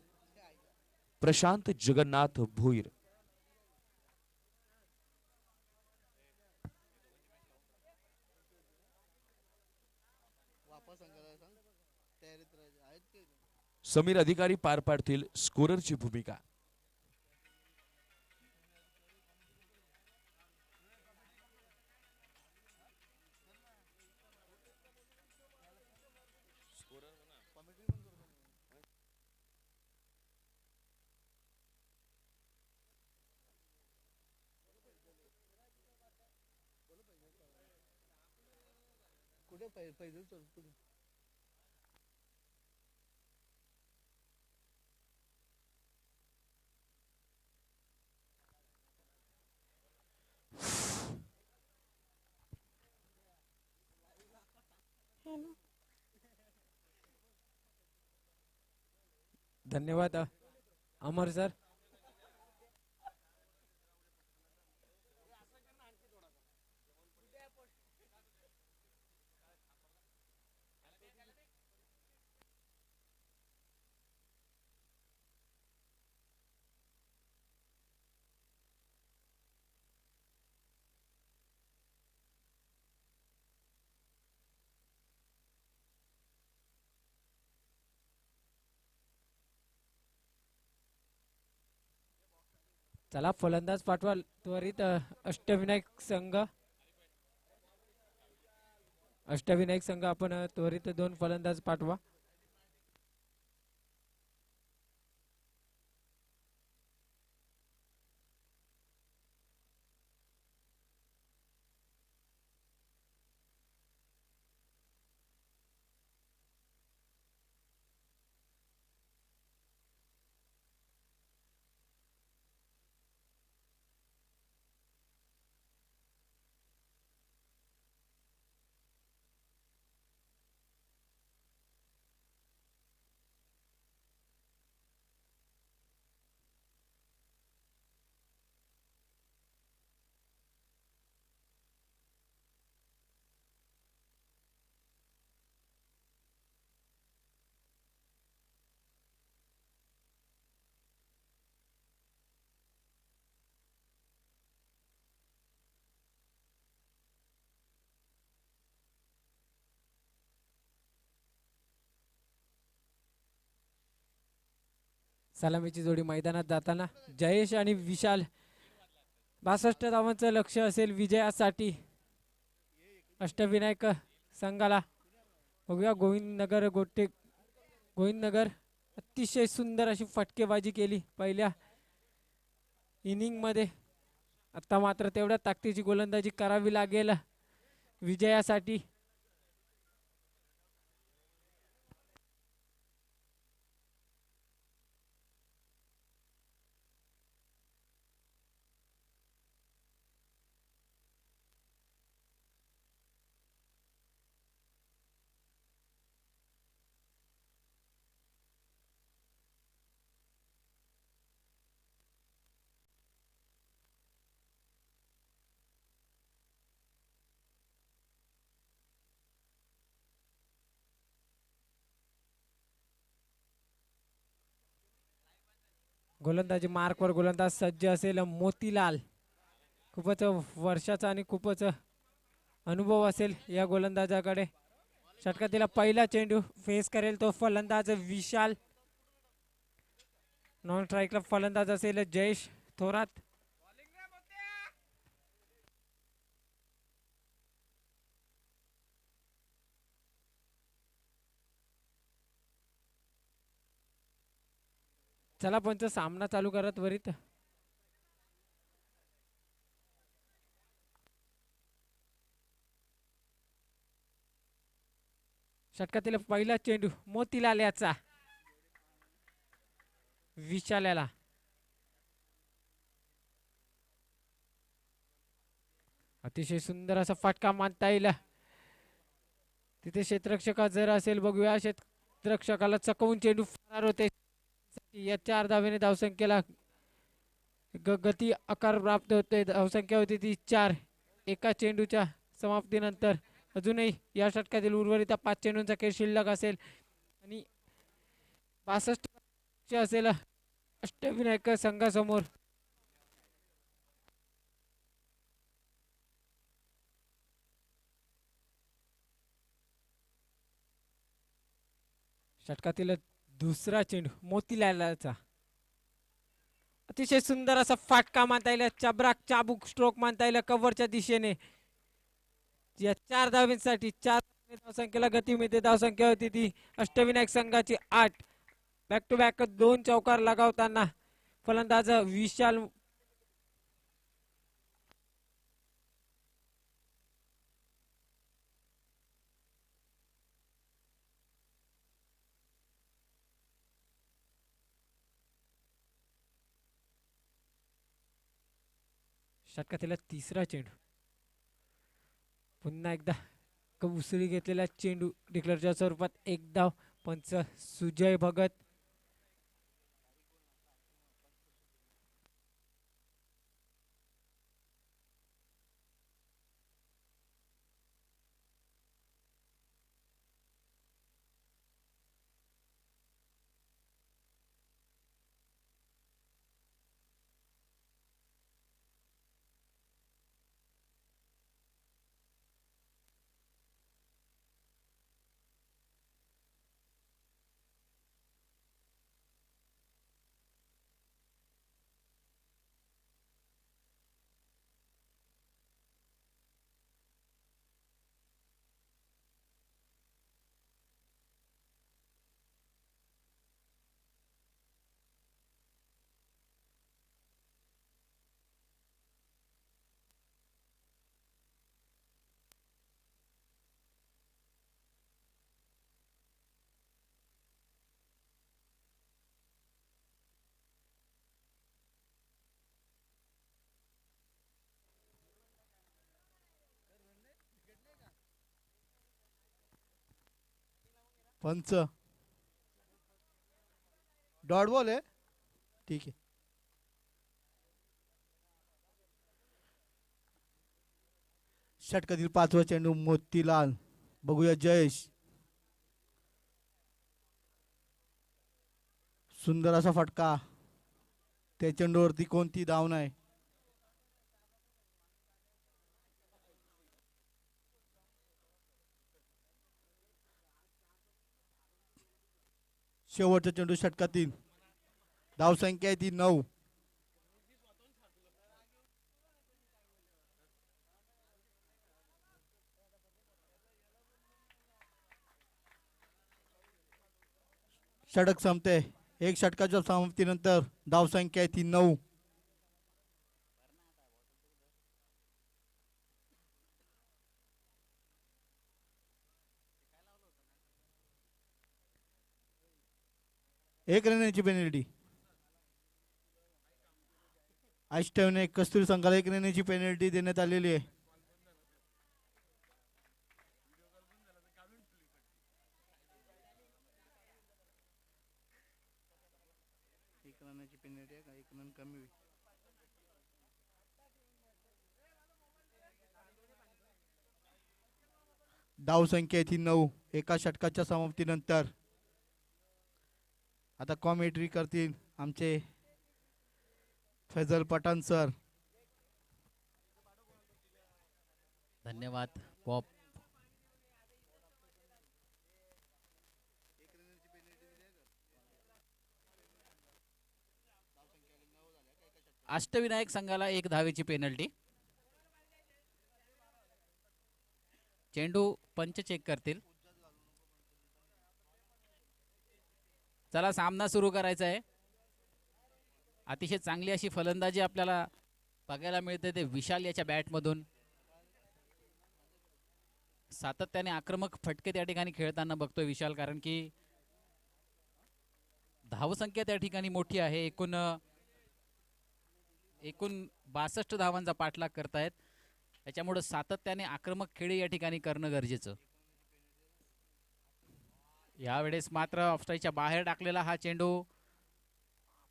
Prashant Jagannath Bhoir. Sameer अधिकारी पार पाडतील स्कोररची भूमिका. धन्यवाद अमर सर. चला फलंदाज पाठवा त्वरित. अष्टविनायक संघ आपण त्वरित 2 फलंदाज पाठवा. सलामीची जोडी मैदानात जाताना जयेश आणि विशाल 62 धावांचं लक्ष असेल विजयासाठी अष्टविनायक संघाला. बघूया गोविंदनगर अतिशय सुंदर अशी फटकेबाजी केली पहिल्या इनिंग मध्ये आता मात्र तेवढ्या ताकदीची गोलंदाजी करावी लागेल विजयासाठी. गोलंदाजी मार्कवर गोलंदाज सज्ज असेल मोतीलाल. खूपच वर्षाचा आणि खूपच अनुभव असेल या गोलंदाजाकडे. षटकातील पहिला चेंडू फेस करेल तो फलंदाज विशाल. नॉन स्ट्राईकला फलंदाज असेल जयेश थोरात. चला पंच सामना चालू करत त्वरित. षटकातील पहिला चेंडू मोतीलाल याचा विशाल्याला. अतिशय सुंदर असा फटका मानता येईल. तिथे क्षेत्ररक्षक जर असेल बघूया. क्षेत्ररक्षकाला चकवून चेंडू फरार होते. या 4 धावेने धावसंख्येला गती आकार प्राप्त होते. धावसंख्या होती ती 4 एका चेंडूच्या समाप्तीनंतर. अजूनही या षटकातील उर्वरित 5 चेंडूंचा खेळ शिल्लक असेल आणि 62 असेल अष्टविनायक संघासमोर. षटकातील दुसरा चेंडू मोतीलालचा. अतिशय सुंदर असा फाटका मानता येईल. चबराक चाबूक स्ट्रोक मानता येईल कव्हरच्या दिशेने. या 4 धावांसाठी 4 धावसंख्येला गती मिळते. धावसंख्या होती ती अष्टविनायक संघाची 8. बॅक टू बॅक 2 चौकार लगावताना फलंदाज विशाल. षटकातील तिसरा चेंडू पुन्हा एकदा उसळी घेतलेला चेंडू डिक्लेअरच्या स्वरूपात 1 धाव. पंच सुजय भगत. पंच डॉट बॉल आहे. ठीक आहे. षटकातील 5वा चेंडू मोतीलाल. बघूया जयेश. सुंदर असा फटका. त्या चेंडूवरती कोणती धाव नाही. शेवटचा चेंडू षटकातील. धावसंख्या आहे ती 9. षटक संपते. 1 षटकाच्या समाप्तीनंतर धावसंख्या आहे ती 9. एक रनाची पेनल्टी. अष्टविनायक कस्तुरी संघाला 1 रनाची पेनल्टी देण्यात आलेली आहे. एक रनाची पेनल्टी आहे का? 1 रन कमी होईल. धाव संख्या ती 9 एका षटकाच्या समाप्तीनंतर. आता कॉमेंट्री करतील आमचे फैजल पठाण सर. धन्यवाद पॉप. अष्टविनायक संघाला 1 धावेची पेनल्टी. चेंडू पंच चेक करतील. चला सामना सुरू करायचा आहे. अतिशय चांगली अशी फलंदाजी आपल्याला बघायला मिळते ते विशाल याच्या बॅटमधून. सातत्याने आक्रमक फटके त्या ठिकाणी खेळताना बघतोय विशाल, कारण की धावसंख्या त्या ठिकाणी मोठी आहे. एकूण 62 धावांचा पाठलाग करतायत. त्याच्यामुळे सातत्याने आक्रमक खेळी या ठिकाणी करणं गरजेचं. यावेळेस मात्र ऑफसाईडच्या बाहेर टाकलेला हा चेंडू,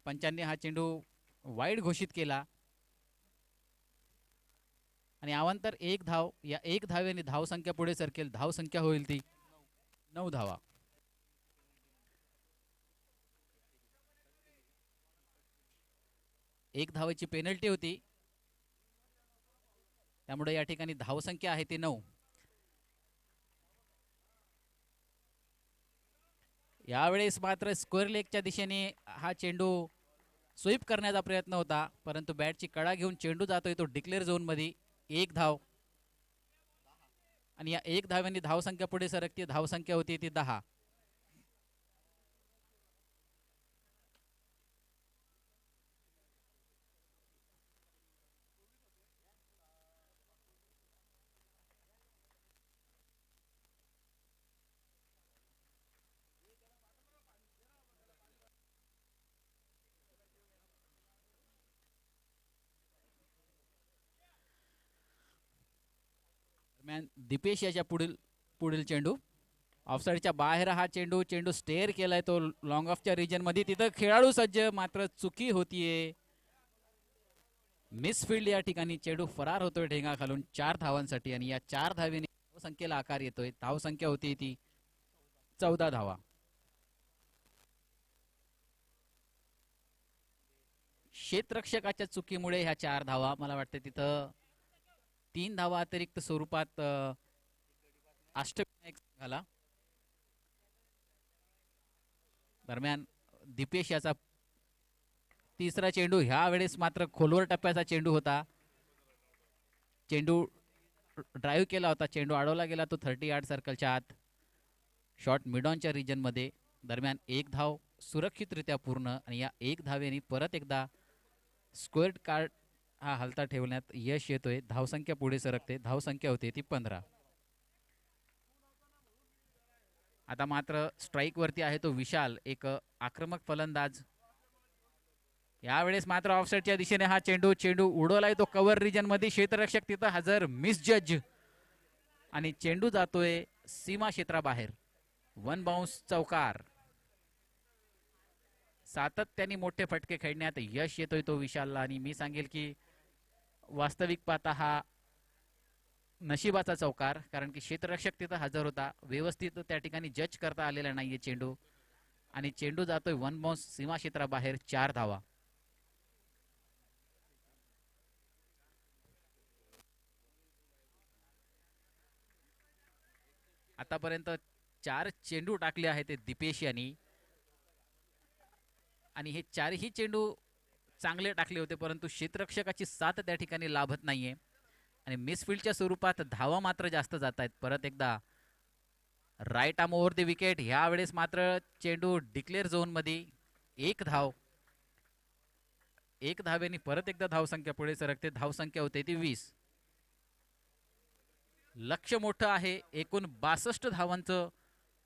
पंचांनी हा चेंडू वाईड घोषित केला आणि अवांतर 1 धाव. या 1 धावेने धावसंख्या पुढे सरकेल. धावसंख्या होईल ती 9 धावा. एक धावेची पेनल्टी होती, त्यामुळे या ठिकाणी धावसंख्या आहे ती 9. यावेळेस मात्र स्क्वेअर लेगच्या दिशेने हा चेंडू स्वीप करण्याचा प्रयत्न होता, परंतु बॅटची कडा घेऊन चेंडू जातोय तो डिक्लेअर झोन मध्ये. 1 धाव आणि या 1 धाव्याने धावसंख्या पुढे सरकते. धावसंख्या होती ती 10. दीपेश याच्या पुढील चेंडू ऑफसाईडच्या बाहेर. हा चेंडू स्टेअर केलाय तो लॉंग ऑफच्या रिजन मध्ये. तिथं खेळाडू सज्ज, मात्र चुकी होतीये. मिसफिल्ड या ठिकाणी चेंडू फरार होतोय ठेंगा खालून 4 धावांसाठी आणि या 4 धावेने धावसंख्येला आकार येतोय. धावसंख्या होती ती 14 धावा. क्षेत्ररक्षकाच्या चुकीमुळे ह्या 4 धावा. मला वाटतं तिथं 3 धावा अतिरिक्त स्वरूपात अष्टविनायक संघाला. दरम्यान दीपेश याचा तिसरा चेंडू. ह्या वेळेस मात्र खोलवर टप्प्याचा चेंडू होता. चेंडू ड्राईव्ह केला होता, चेंडू अडवला गेला तो 30 यार्ड सर्कलच्या आत, शॉर्ट मिडॉनच्या रिजन मध्ये. दरम्यान 1 धाव सुरक्षितरित्या पूर्ण आणि या 1 धावेने परत एकदा स्क्वेअर कार्ड हा हलता ठेवण्यात यश येतोय. धावसंख्या पुढे सरकते. धावसंख्या होते ती 15. आता मात्र स्ट्राईक वरती आहे तो विशाल, एक आक्रमक फलंदाज. यावेळेस मात्र ऑफसाईडच्या दिशेने हा चेंडू उडवलाय तो कव्हर रिजन मध्ये. क्षेत्ररक्षक तिथं हजर, मिसजज आणि चेंडू जातोय सीमा क्षेत्राबाहेर. 1 बाउन्स चौकार. सातत्याने मोठे फटके खेळण्यात यश येतोय तो विशालला आणि मी सांगेल की वास्तविक पाहता हा नशिबाचा चौकार, कारण की क्षेत्ररक्षक तिथं हजर होता. व्यवस्थित त्या ठिकाणी जज करता आलेला नाहीये चेंडू आणि चेंडू जातोय 1 बाउन्स सीमा क्षेत्राबाहेर. 4 धावा. आतापर्यंत 4 चेंडू टाकले आहेत ते दीपेश यांनी आणि हे 4ही चेंडू चांगले टाकले होते, परंतु क्षेत्ररक्षकाची साथ त्या ठिकाणी लाभत नाहीये आणि मिसफिल्डच्या स्वरूपात धावा मात्र जास्त जात आहेत. परत एकदा right arm over the wicket. ह्या वेळेस मात्र चेंडू डिक्लेअर झोन मध्ये. 1 धाव. 1 धावेने परत एकदा धावसंख्या पुढे सरकते. धावसंख्या होते ती 20. लक्ष्य मोठं आहे. एकूण 62 धावांचं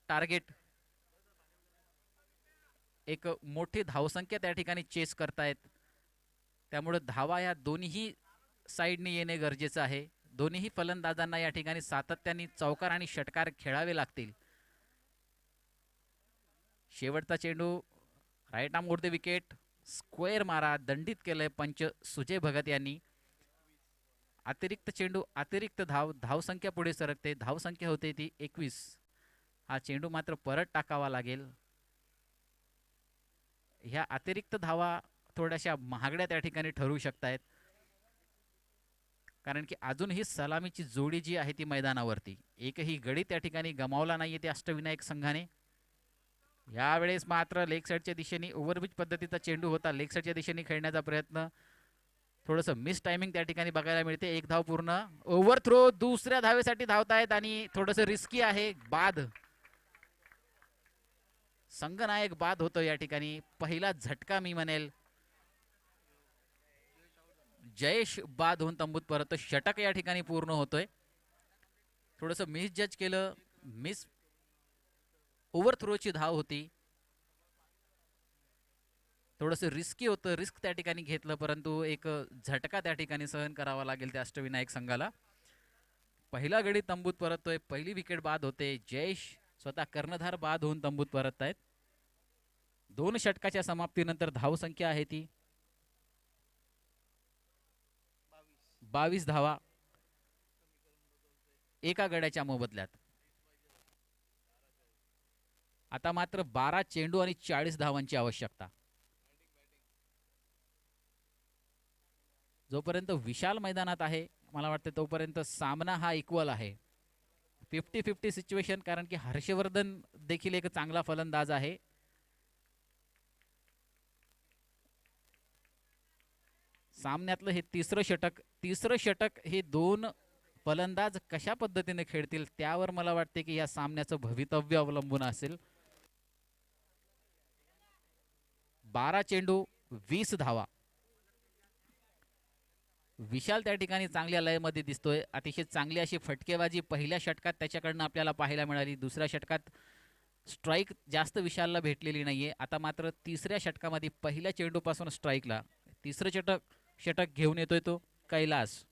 टार्गेट एक मोठी धावसंख्या त्या ठिकाणी चेस करतायत, त्यामुळे धावा या दोन्ही साईडने येणे गरजेचं आहे. दोन्ही फलंदाजांना या ठिकाणी सातत्याने चौकार आणि षटकार खेळावे लागतील. शेवटचा चेंडू right arm over the wicket, square मारा दंडित केलंय पंच सुजय भगत यांनी. अतिरिक्त चेंडू अतिरिक्त धावसंख्या पुढे सरकते. धावसंख्या होते ती 21. हा चेंडू मात्र परत टाकावा लागेल. ह्या अतिरिक्त धावा थोड्याशा महागड्या त्या ठिकाणी ठरू शकतायत, कारण की अजून ही सलामीची जोडी जी आहे ती मैदानावरती एकही गडी त्या ठिकाणी गमावला नाहीये ते अष्टविनायक संघाने. यावेळेस मात्र लेग साईडच्या दिशेने ओव्हरपिच पद्धतीचा चेंडू होता. लेग साईडच्या दिशेने खेळण्याचा प्रयत्न, थोडंसं मिस टायमिंग त्या ठिकाणी बघायला मिळते. एक धाव पूर्ण. ओव्हर थ्रो दुसऱ्या धावेसाठी धावतायत आणि थोडंसं रिस्की आहे. बाद, संघनायक बाद होतो या ठिकाणी. पहिला झटका मी म्हणेल. जयेश बाद होऊन तंबूत परत. षटक या ठिकाणी पूर्ण होतोय. थोडंसं मिस जज केलं. मिस ओव्हर थ्रोची धाव होती. थोडंसं रिस्की होतं. रिस्क त्या ठिकाणी घेतलं, परंतु एक झटका त्या ठिकाणी सहन करावा लागेल त्या अष्टविनायक संघाला. पहिला गडी तंबूत परततोय. पहिली विकेट बाद होते. जयेश स्वतः कर्णधार बाद होऊन तंबूत परत आहेत. 2 षटकाच्या समाप्तीनंतर धावसंख्या आहे ती 22 धावा एका गड्याच्या मोबदल्यात. आता मात्र 12 चेंडू आणि 40 धावांची आवश्यकता. जोपर्यंत विशाल मैदानात आहे मला वाटतं तोपर्यंत सामना हा इक्वल आहे. 50-50 सिच्युएशन, कारण की हर्षवर्धन देखील एक चांगला फलंदाज आहे. सामन्यातलं हे तिसरं षटक हे 2 फलंदाज कशा पद्धतीने खेळतील त्यावर मला वाटते की या सामन्याचं भवितव्य अवलंबून असेल. 12 चेंडू 20 धावा. विशाल त्या ठिकाणी चांगल्या लयमध्ये दिसतोय. अतिशय चांगली अशी फटकेबाजी पहिल्या षटकात त्याच्याकडनं आपल्याला पाहायला मिळाली. दुसऱ्या षटकात स्ट्राईक जास्त विशालला भेटलेली नाहीये. आता मात्र तिसऱ्या षटकामध्ये पहिल्या चेंडूपासून स्ट्राईकला तिसरं षटक घेऊन येतोय तो कैलास.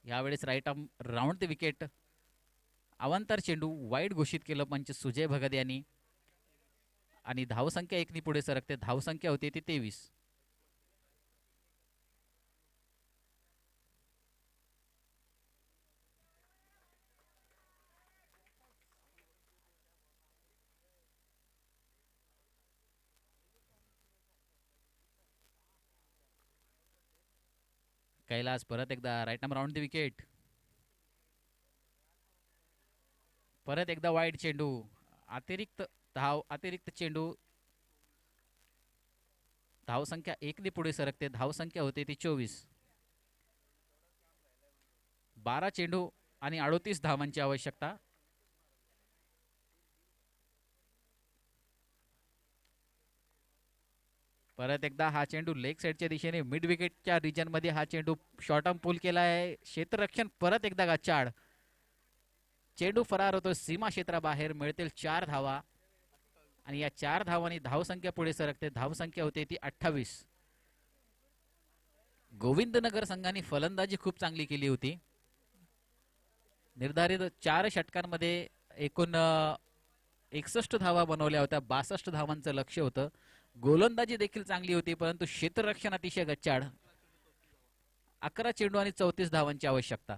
यावेळेस right arm round the wicket. अवांतर चेंडू वाईड घोषित केलं पंच सुजय भगत यांनी आणि धावसंख्या 1 पुढे सरकते. धावसंख्या होती ती 23. कैलास परत एकदा right arm round the wicket. परत एकदा वाईड चेंडू. अतिरिक्त चेंडू. धावसंख्या 1 पुढे सरकते. धावसंख्या होते ती 24. 12 चेंडू आणि 38 धावांची आवश्यकता. परत एकदा हा चेंडू लेग साईडच्या दिशेने मिड विकेटच्या रिजन मध्ये हा चेंडू शॉर्ट आर्म पूल केला आहे. क्षेत्ररक्षण परत एकदा गचाड. चेंडू फरार होतो सीमा क्षेत्राबाहेर. मिळतील 4 धावा आणि या 4 धावांनी धावसंख्या पुढे सरकते. धावसंख्या होते ती 28. गोविंदनगर संघाने फलंदाजी खूप चांगली केली होती. निर्धारित 4 षटकांमध्ये एकूण 61 धावा बनवल्या होत्या. 62 धावांचं लक्ष्य होतं. गोलंदाजी देखील चांगली होती, परंतु क्षेत्ररक्षण अतिशय गच्चाड. 11 चेंडू आणि 34 धावांची आवश्यकता.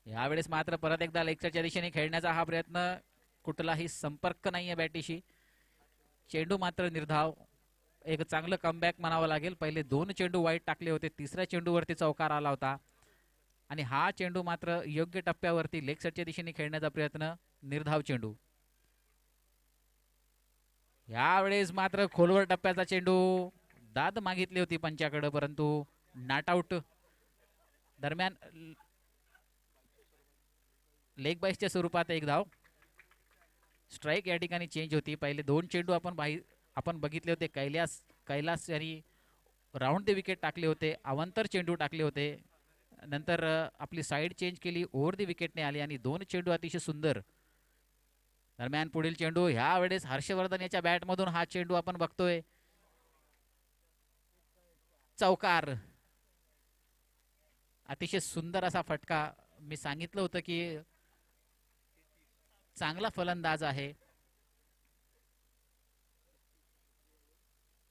यावेळेस मात्र परत एकदा लेगच्या दिशेने खेळण्याचा हा प्रयत्न. कुठलाही संपर्क नाहीये बॅटीशी. चेंडू मात्र निर्धाव. एक चांगलं कमबॅक म्हणावं लागेल. पहिले 2 चेंडू वाईट टाकले होते. तिसऱ्या चेंडूवरती चौकार आला होता आणि हा चेंडू मात्र योग्य टप्प्यावरती लेग साईडच्या दिशेने खेळण्याचा प्रयत्न. निर्धाव चेंडू. यावेळेस मात्र खोलवर टप्प्याचा चेंडू. दाद मागितली होती पंचाकडे, परंतु नॉट आउट. दरम्यान लेग बाईसच्या स्वरूपात 1 धाव. स्ट्राईक या ठिकाणी चेंज होती. पहिले 2 चेंडू आपण बघितले होते. कैलास यांनी राऊंड द विकेट टाकले होते. अवांतर चेंडू टाकले होते. नंतर आपली साईड चेंज केली. ओव्हर द विकेटने आली आणि 2 चेंडू अतिशय सुंदर दरम्यान पुढील चेंडू ह्या वेळेस हर्षवर्धन याच्या बॅटमधून हा चेंडू आपण बघतोय चौकार. अतिशय सुंदर असा फटका. मी सांगितलं होतं की चांगला फलंदाज आहे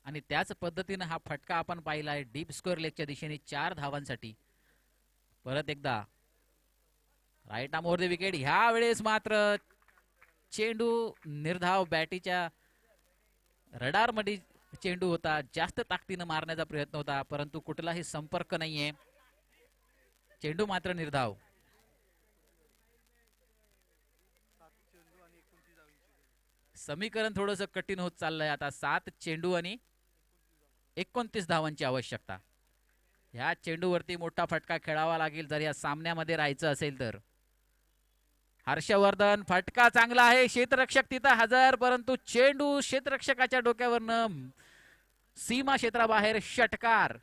आणि त्याच पद्धतीनं हा फटका आपण पाहिलाय डीप स्कोअर लेगच्या दिशेने 4 धावांसाठी. परत एकदा right arm over the wicket. ह्या वेळेस मात्र चेंडू निर्धाव बॅटीच्या रडार मध्ये चेंडू होता. जास्त ताकदीनं मारण्याचा प्रयत्न होता परंतु कुठलाही संपर्क नाहीये. चेंडू मात्र निर्धाव. समीकरण थोडंसं कठीण होत चाललंय आता. 7 चेंडू आणि 29 धावांची आवश्यकता. ह्या चेंडूवरती मोठा फटका खेळावा लागेल जर या सामन्यामध्ये राहायचं असेल तर. हर्षवर्धन फटका चांगला आहे. क्षेत्ररक्षक तिथं हजर परंतु चेंडू क्षेत्ररक्षकाच्या डोक्यावरनं सीमा क्षेत्राबाहेर. षटकार.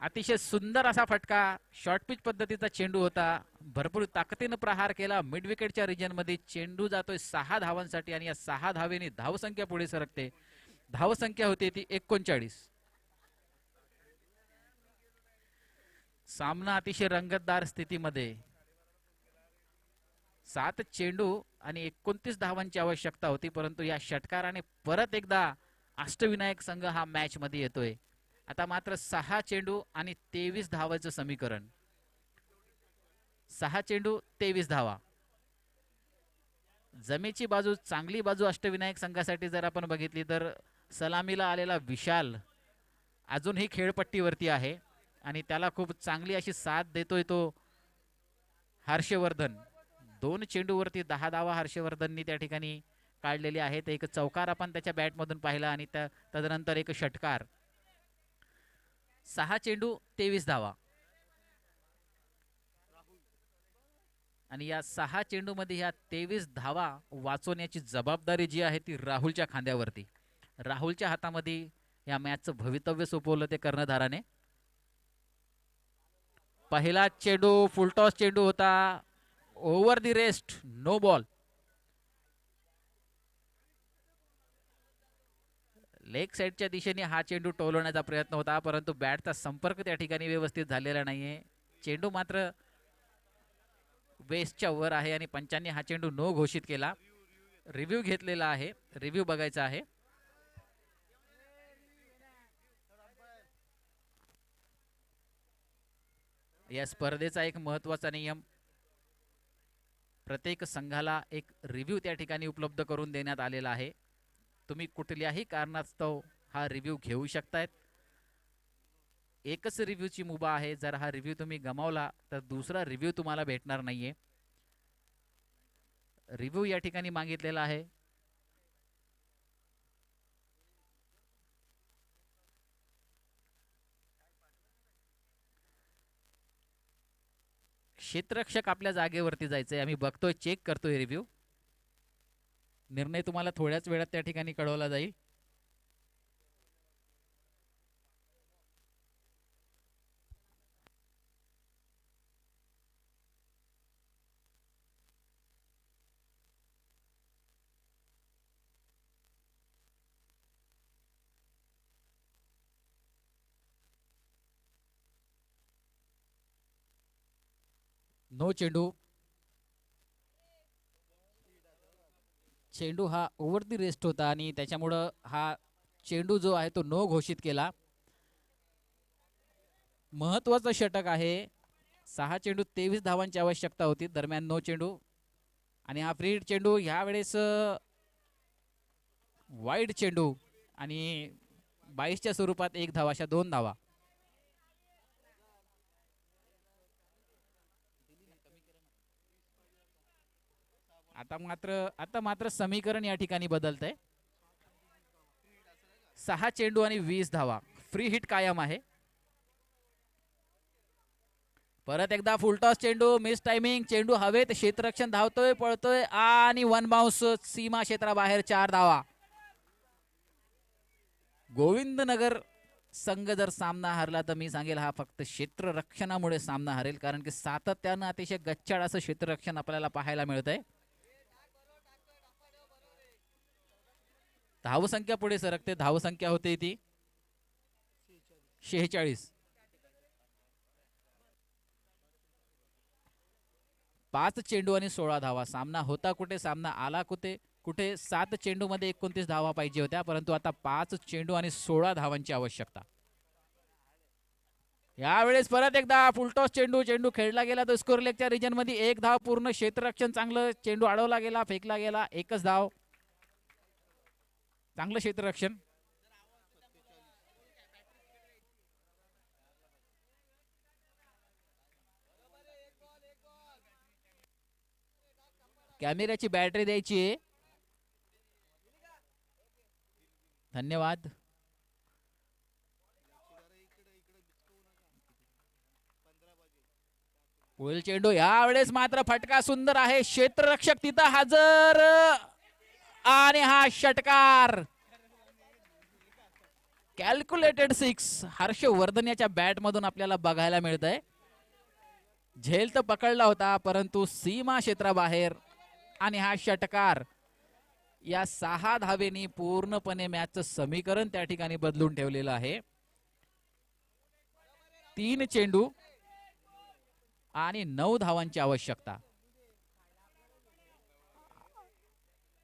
अतिशय सुंदर असा फटका. शॉर्ट पिच पद्धतीचा चेंडू होता. भरपूर ताकदीनं प्रहार केला मिड विकेटच्या रिजन मध्ये. चेंडू जातोय 6 धावांसाठी आणि या 6 धावेने धावसंख्या पुढे सरकते. धावसंख्या होती ती 39. सामना अतिशय रंगतदार स्थितीमध्ये. 7 चेंडू आणि 29 धावांची आवश्यकता होती परंतु या षटकाराने परत एकदा अष्टविनायक संघ हा मॅच मध्ये येतोय. आता मात्र 6 चेंडू आणि 23 धावांचं समीकरण. 6 चेंडू 23 धावा. जमेची बाजू चांगली बाजू अष्टविनायक संघासाठी जर आपण बघितली तर सलामीला आलेला विशाल अजूनही खेळपट्टीवरती आहे आणि त्याला खूप चांगली अशी साथ देतोय तो हर्षवर्धन. 2 चेंडूवरती 10 धावा हर्षवर्धननी त्या ठिकाणी काढलेले आहेत. एक चौकार आपण त्याच्या बॅटमधून पाहिला आणि तदनंतर एक षटकार. 6 चेंडू 23 धावा आणि या 6 चेंडू मध्ये ह्या 23 धावा वाचवण्याची जबाबदारी जी आहे ती राहुलच्या खांद्यावरती. राहुलच्या हातामध्ये या मॅचचं भवितव्य सोपवलं ते कर्णधाराने. पहिला चेंडू फुलटॉस चेंडू होता. Over the rest no ball. Leg साइडच्या दिशेने हा चेंडू टोलवण्याचा प्रयत्न होता परंतु बॅटचा संपर्क त्या ठिकाणी व्यवस्थित झालेला नाहीये. चेंडू मात्र वेस्टच्या वर आहे आणि पंचांनी हा चेंडू नो घोषित केला. रिव्ह्यू घेतलेला आहे. रिव्ह्यू बघायचा आहे. या स्पर्धेचा एक महत्वाचा नियम. प्रत्येक संघाला एक रिव्ह्यू त्या ठिकाणी उपलब्ध करून देण्यात आलेला आहे. तुम्ही कुठल्याही कारणास्तव हा रिव्ह्यू घेऊ शकतायत. एकच रिव्ह्यूची मुभा आहे. जर हा रिव्ह्यू तुम्ही गमावला तर दुसरा रिव्ह्यू तुम्हाला भेटणार नाहीये. रिव्ह्यू या ठिकाणी मागितलेला आहे. क्षेत्ररक्षक आपल्या जागेवरती जायचंय. आम्ही बघतोय चेक करतोय रिव्ह्यू. निर्णय तुम्हाला थोड्याच वेळात त्या ठिकाणी कळवला जाईल. नो चेंडू. चेंडू हा ओव्हर दी रेस्ट होता आणि त्याच्यामुळं हा चेंडू जो आहे तो नो घोषित केला. महत्वाचं षटक आहे. 6 चेंडू 23 धावांची आवश्यकता होती. दरम्यान नो चेंडू आणि हा फ्री हिट चेंडू. ह्या वेळेस वाईड चेंडू आणि 22च्या स्वरूपात 1 धावा अशा 2 धावा. आता मात्र समीकरण या ठिकाणी बदलतंय. 6 चेंडू आणि 20 धावा. फ्री हिट कायम आहे. परत एकदा फुलटॉस चेंडू. Miss timing. चेंडू हवेत. क्षेत्ररक्षण धावतोय पळतोय आणि 1 बाउन्स. सीमा क्षेत्राबाहेर 4 धावा. गोविंदनगर संघ जर सामना हरला तर मी सांगेल हा फक्त क्षेत्ररक्षणामुळे सामना हरेल कारण की सातत्यानं अतिशय गच्चाळ असं क्षेत्ररक्षण आपल्याला पाहायला मिळतंय. धावसंख्या पुढे सरकते. धावसंख्या होते ती 46. 5 चेंडू आणि 16 धावा. सामना होता कुठे, सामना आला कुठे कुठे 7 चेंडू मध्ये 29 धावा पाहिजे होत्या, परंतु आता 5 चेंडू आणि 16 धावांची आवश्यकता. यावेळेस परत एकदा फुलटॉस चेंडू. चेंडू खेळला गेला तो स्कोर लेगच्या रिजन मध्ये. 1 धाव. पूर्ण क्षेत्ररक्षण चांगलं. चेंडू अडवला गेला, फेकला गेला. 1च धाव. चांगलं क्षेत्ररक्षण. कॅमेऱ्याची बॅटरी द्यायची आहे. धन्यवाद. पुढील चेंडू. यावेळेस मात्र फटका सुंदर आहे. क्षेत्ररक्षक तिथं हजर आणि हा षटकार. कॅल्क्युलेटेड 6 हर्षवर्धन याच्या बॅट मधून आपल्याला बघायला मिळत आहे. झेल तर पकडला होता, परंतु सीमा क्षेत्राबाहेर आणि हा षटकार. या 6 धावेनी पूर्णपणे मॅचचं समीकरण त्या ठिकाणी बदलून ठेवलेलं आहे. 3 चेंडू आणि 9 धावांची आवश्यकता.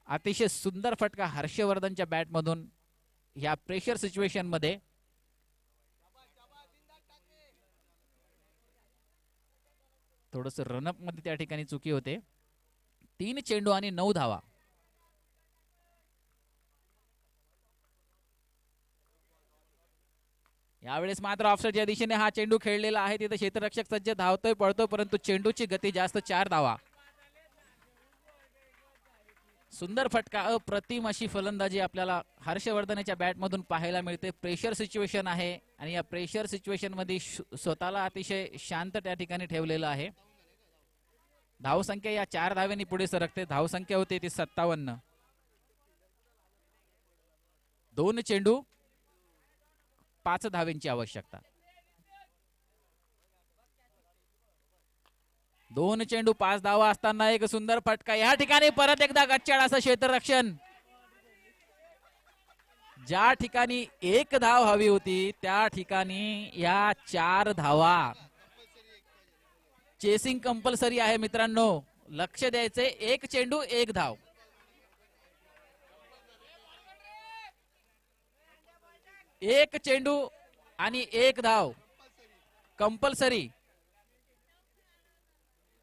अतिशय सुंदर फटका हर्षवर्धनच्या बॅट मधून या प्रेशर सिच्युएशन मध्ये. थोडस रनअप मध्ये त्या ठिकाणी चुकी होते. 3 चेंडू आणि 9 धावा. यावेळेस मात्र ऑफसाईडच्या दिशेने हा चेंडू खेळलेला आहे. तिथे क्षेत्ररक्षक सज्ज धावतोय, पळतोय, परंतु चेंडूची गती जास्त. 4 धावा. सुंदर फटका. अप्रतिम अशी फलंदाजी आपल्याला हर्षवर्धनच्या बॅट मधून पाहायला मिळते. प्रेशर सिच्युएशन आहे आणि या प्रेशर सिच्युएशन मध्ये स्वतःला अतिशय शांत त्या ठिकाणी ठेवलेलं आहे. धावसंख्या या 4 धाव्यांनी पुढे सरकते. धावसंख्या होते ती 57. 2 चेंडू 5 धाव्यांची आवश्यकता. 2 चेंडू 5 धावा असताना एक सुंदर फटका. या ठिकाणी परत एकदा गच्चाळ असं क्षेत्ररक्षण. ज्या ठिकाणी 1 धाव हवी होती त्या ठिकाणी या 4 धावा. चेसिंग कंपल्सरी आहे मित्रांनो, लक्ष द्यायचे. 1 चेंडू 1 धाव. एक चेंडू आणि 1 धाव कंपल्सरी.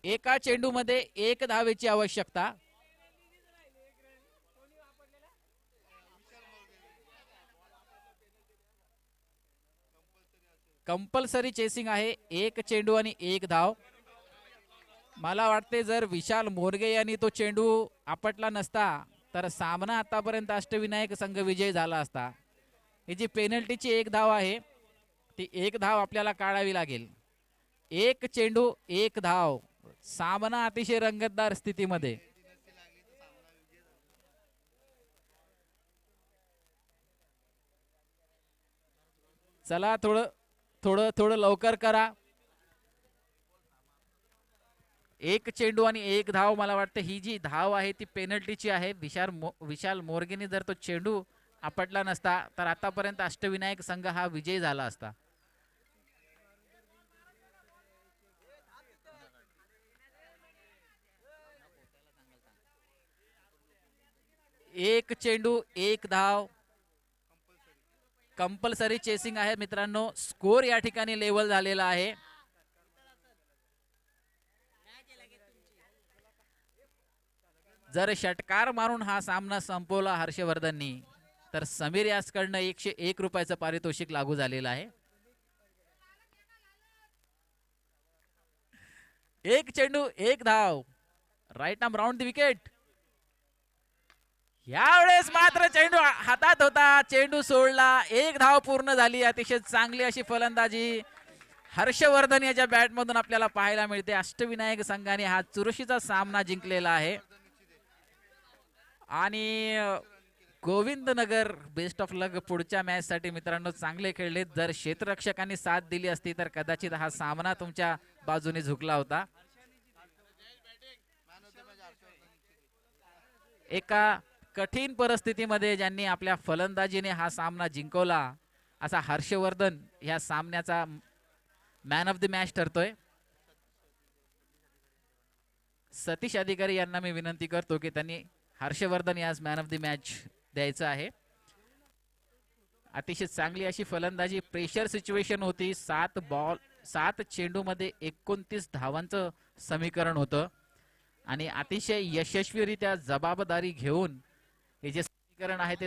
एका चेंडू मध्ये 1 धावेची आवश्यकता. कंपल्सरी चेसिंग आहे. 1 चेंडू आणि 1 धाव. मला वाटते जर विशाल मोरगे यांनी तो चेंडू आपटला नसता तर सामना आतापर्यंत अष्टविनायक संघ विजय झाला असता. ही जी पेनल्टीची 1 धाव आहे ती 1 धाव आपल्याला काढावी लागेल. 1 चेंडू 1 धाव. सामना अतिशय रंगतदार स्थितीमध्ये. चला थोडं लवकर करा. 1 चेंडू आणि 1 धाव. मला वाटतं ही जी धाव आहे ती पेनल्टीची आहे. विशाल मोरगेने जर तो चेंडू आपटला नसता तर आतापर्यंत अष्टविनायक संघ हा विजय झाला असता. एक चेंडू 1 धाव. कंपल्सरी चेसिंग आहे मित्रांनो. स्कोर या ठिकाणी लेवल झालेला आहे. जर षटकार मारून हा सामना संपवला हर्षवर्धननी तर समीर यासकडनं 101 रुपयाचं पारितोषिक लागू झालेलं आहे. 1 चेंडू 1 धाव. Right arm round the wicket. यावेळेस मात्र चेंडू हातात होता, चेंडू सोडला. 1 धाव पूर्ण झाली. अतिशय चांगली अशी फलंदाजी हर्षवर्धन याच्या बॅट मधून आपल्याला पाहायला मिळते. अष्टविनायक संघाने हा चुरशीचा सामना जिंकलेला आहे. आणि गोविंदनगर बेस्ट ऑफ लक पुढच्या मॅच साठी मित्रांनो. चांगले खेळले. जर क्षेत्ररक्षकांनी साथ दिली असती तर कदाचित हा सामना तुमच्या बाजूने झुकला होता. एका कठीण परिस्थितीमध्ये ज्यांनी आपल्या फलंदाजीने हा सामना जिंकवला असा हर्षवर्धन ह्या सामन्याचा मॅन ऑफ द मॅच ठरतोय. सतीश अधिकारी यांना मी विनंती करतो की त्यांनी हर्षवर्धन यास मॅन ऑफ द मॅच द्यायचं आहे. अतिशय चांगली अशी फलंदाजी, प्रेशर सिच्युएशन होती. 7 चेंडूमध्ये 29 धावांचं समीकरण होतं आणि अतिशय यशस्वीरित्या जबाबदारी घेऊन हे जे समीकरण आहे ते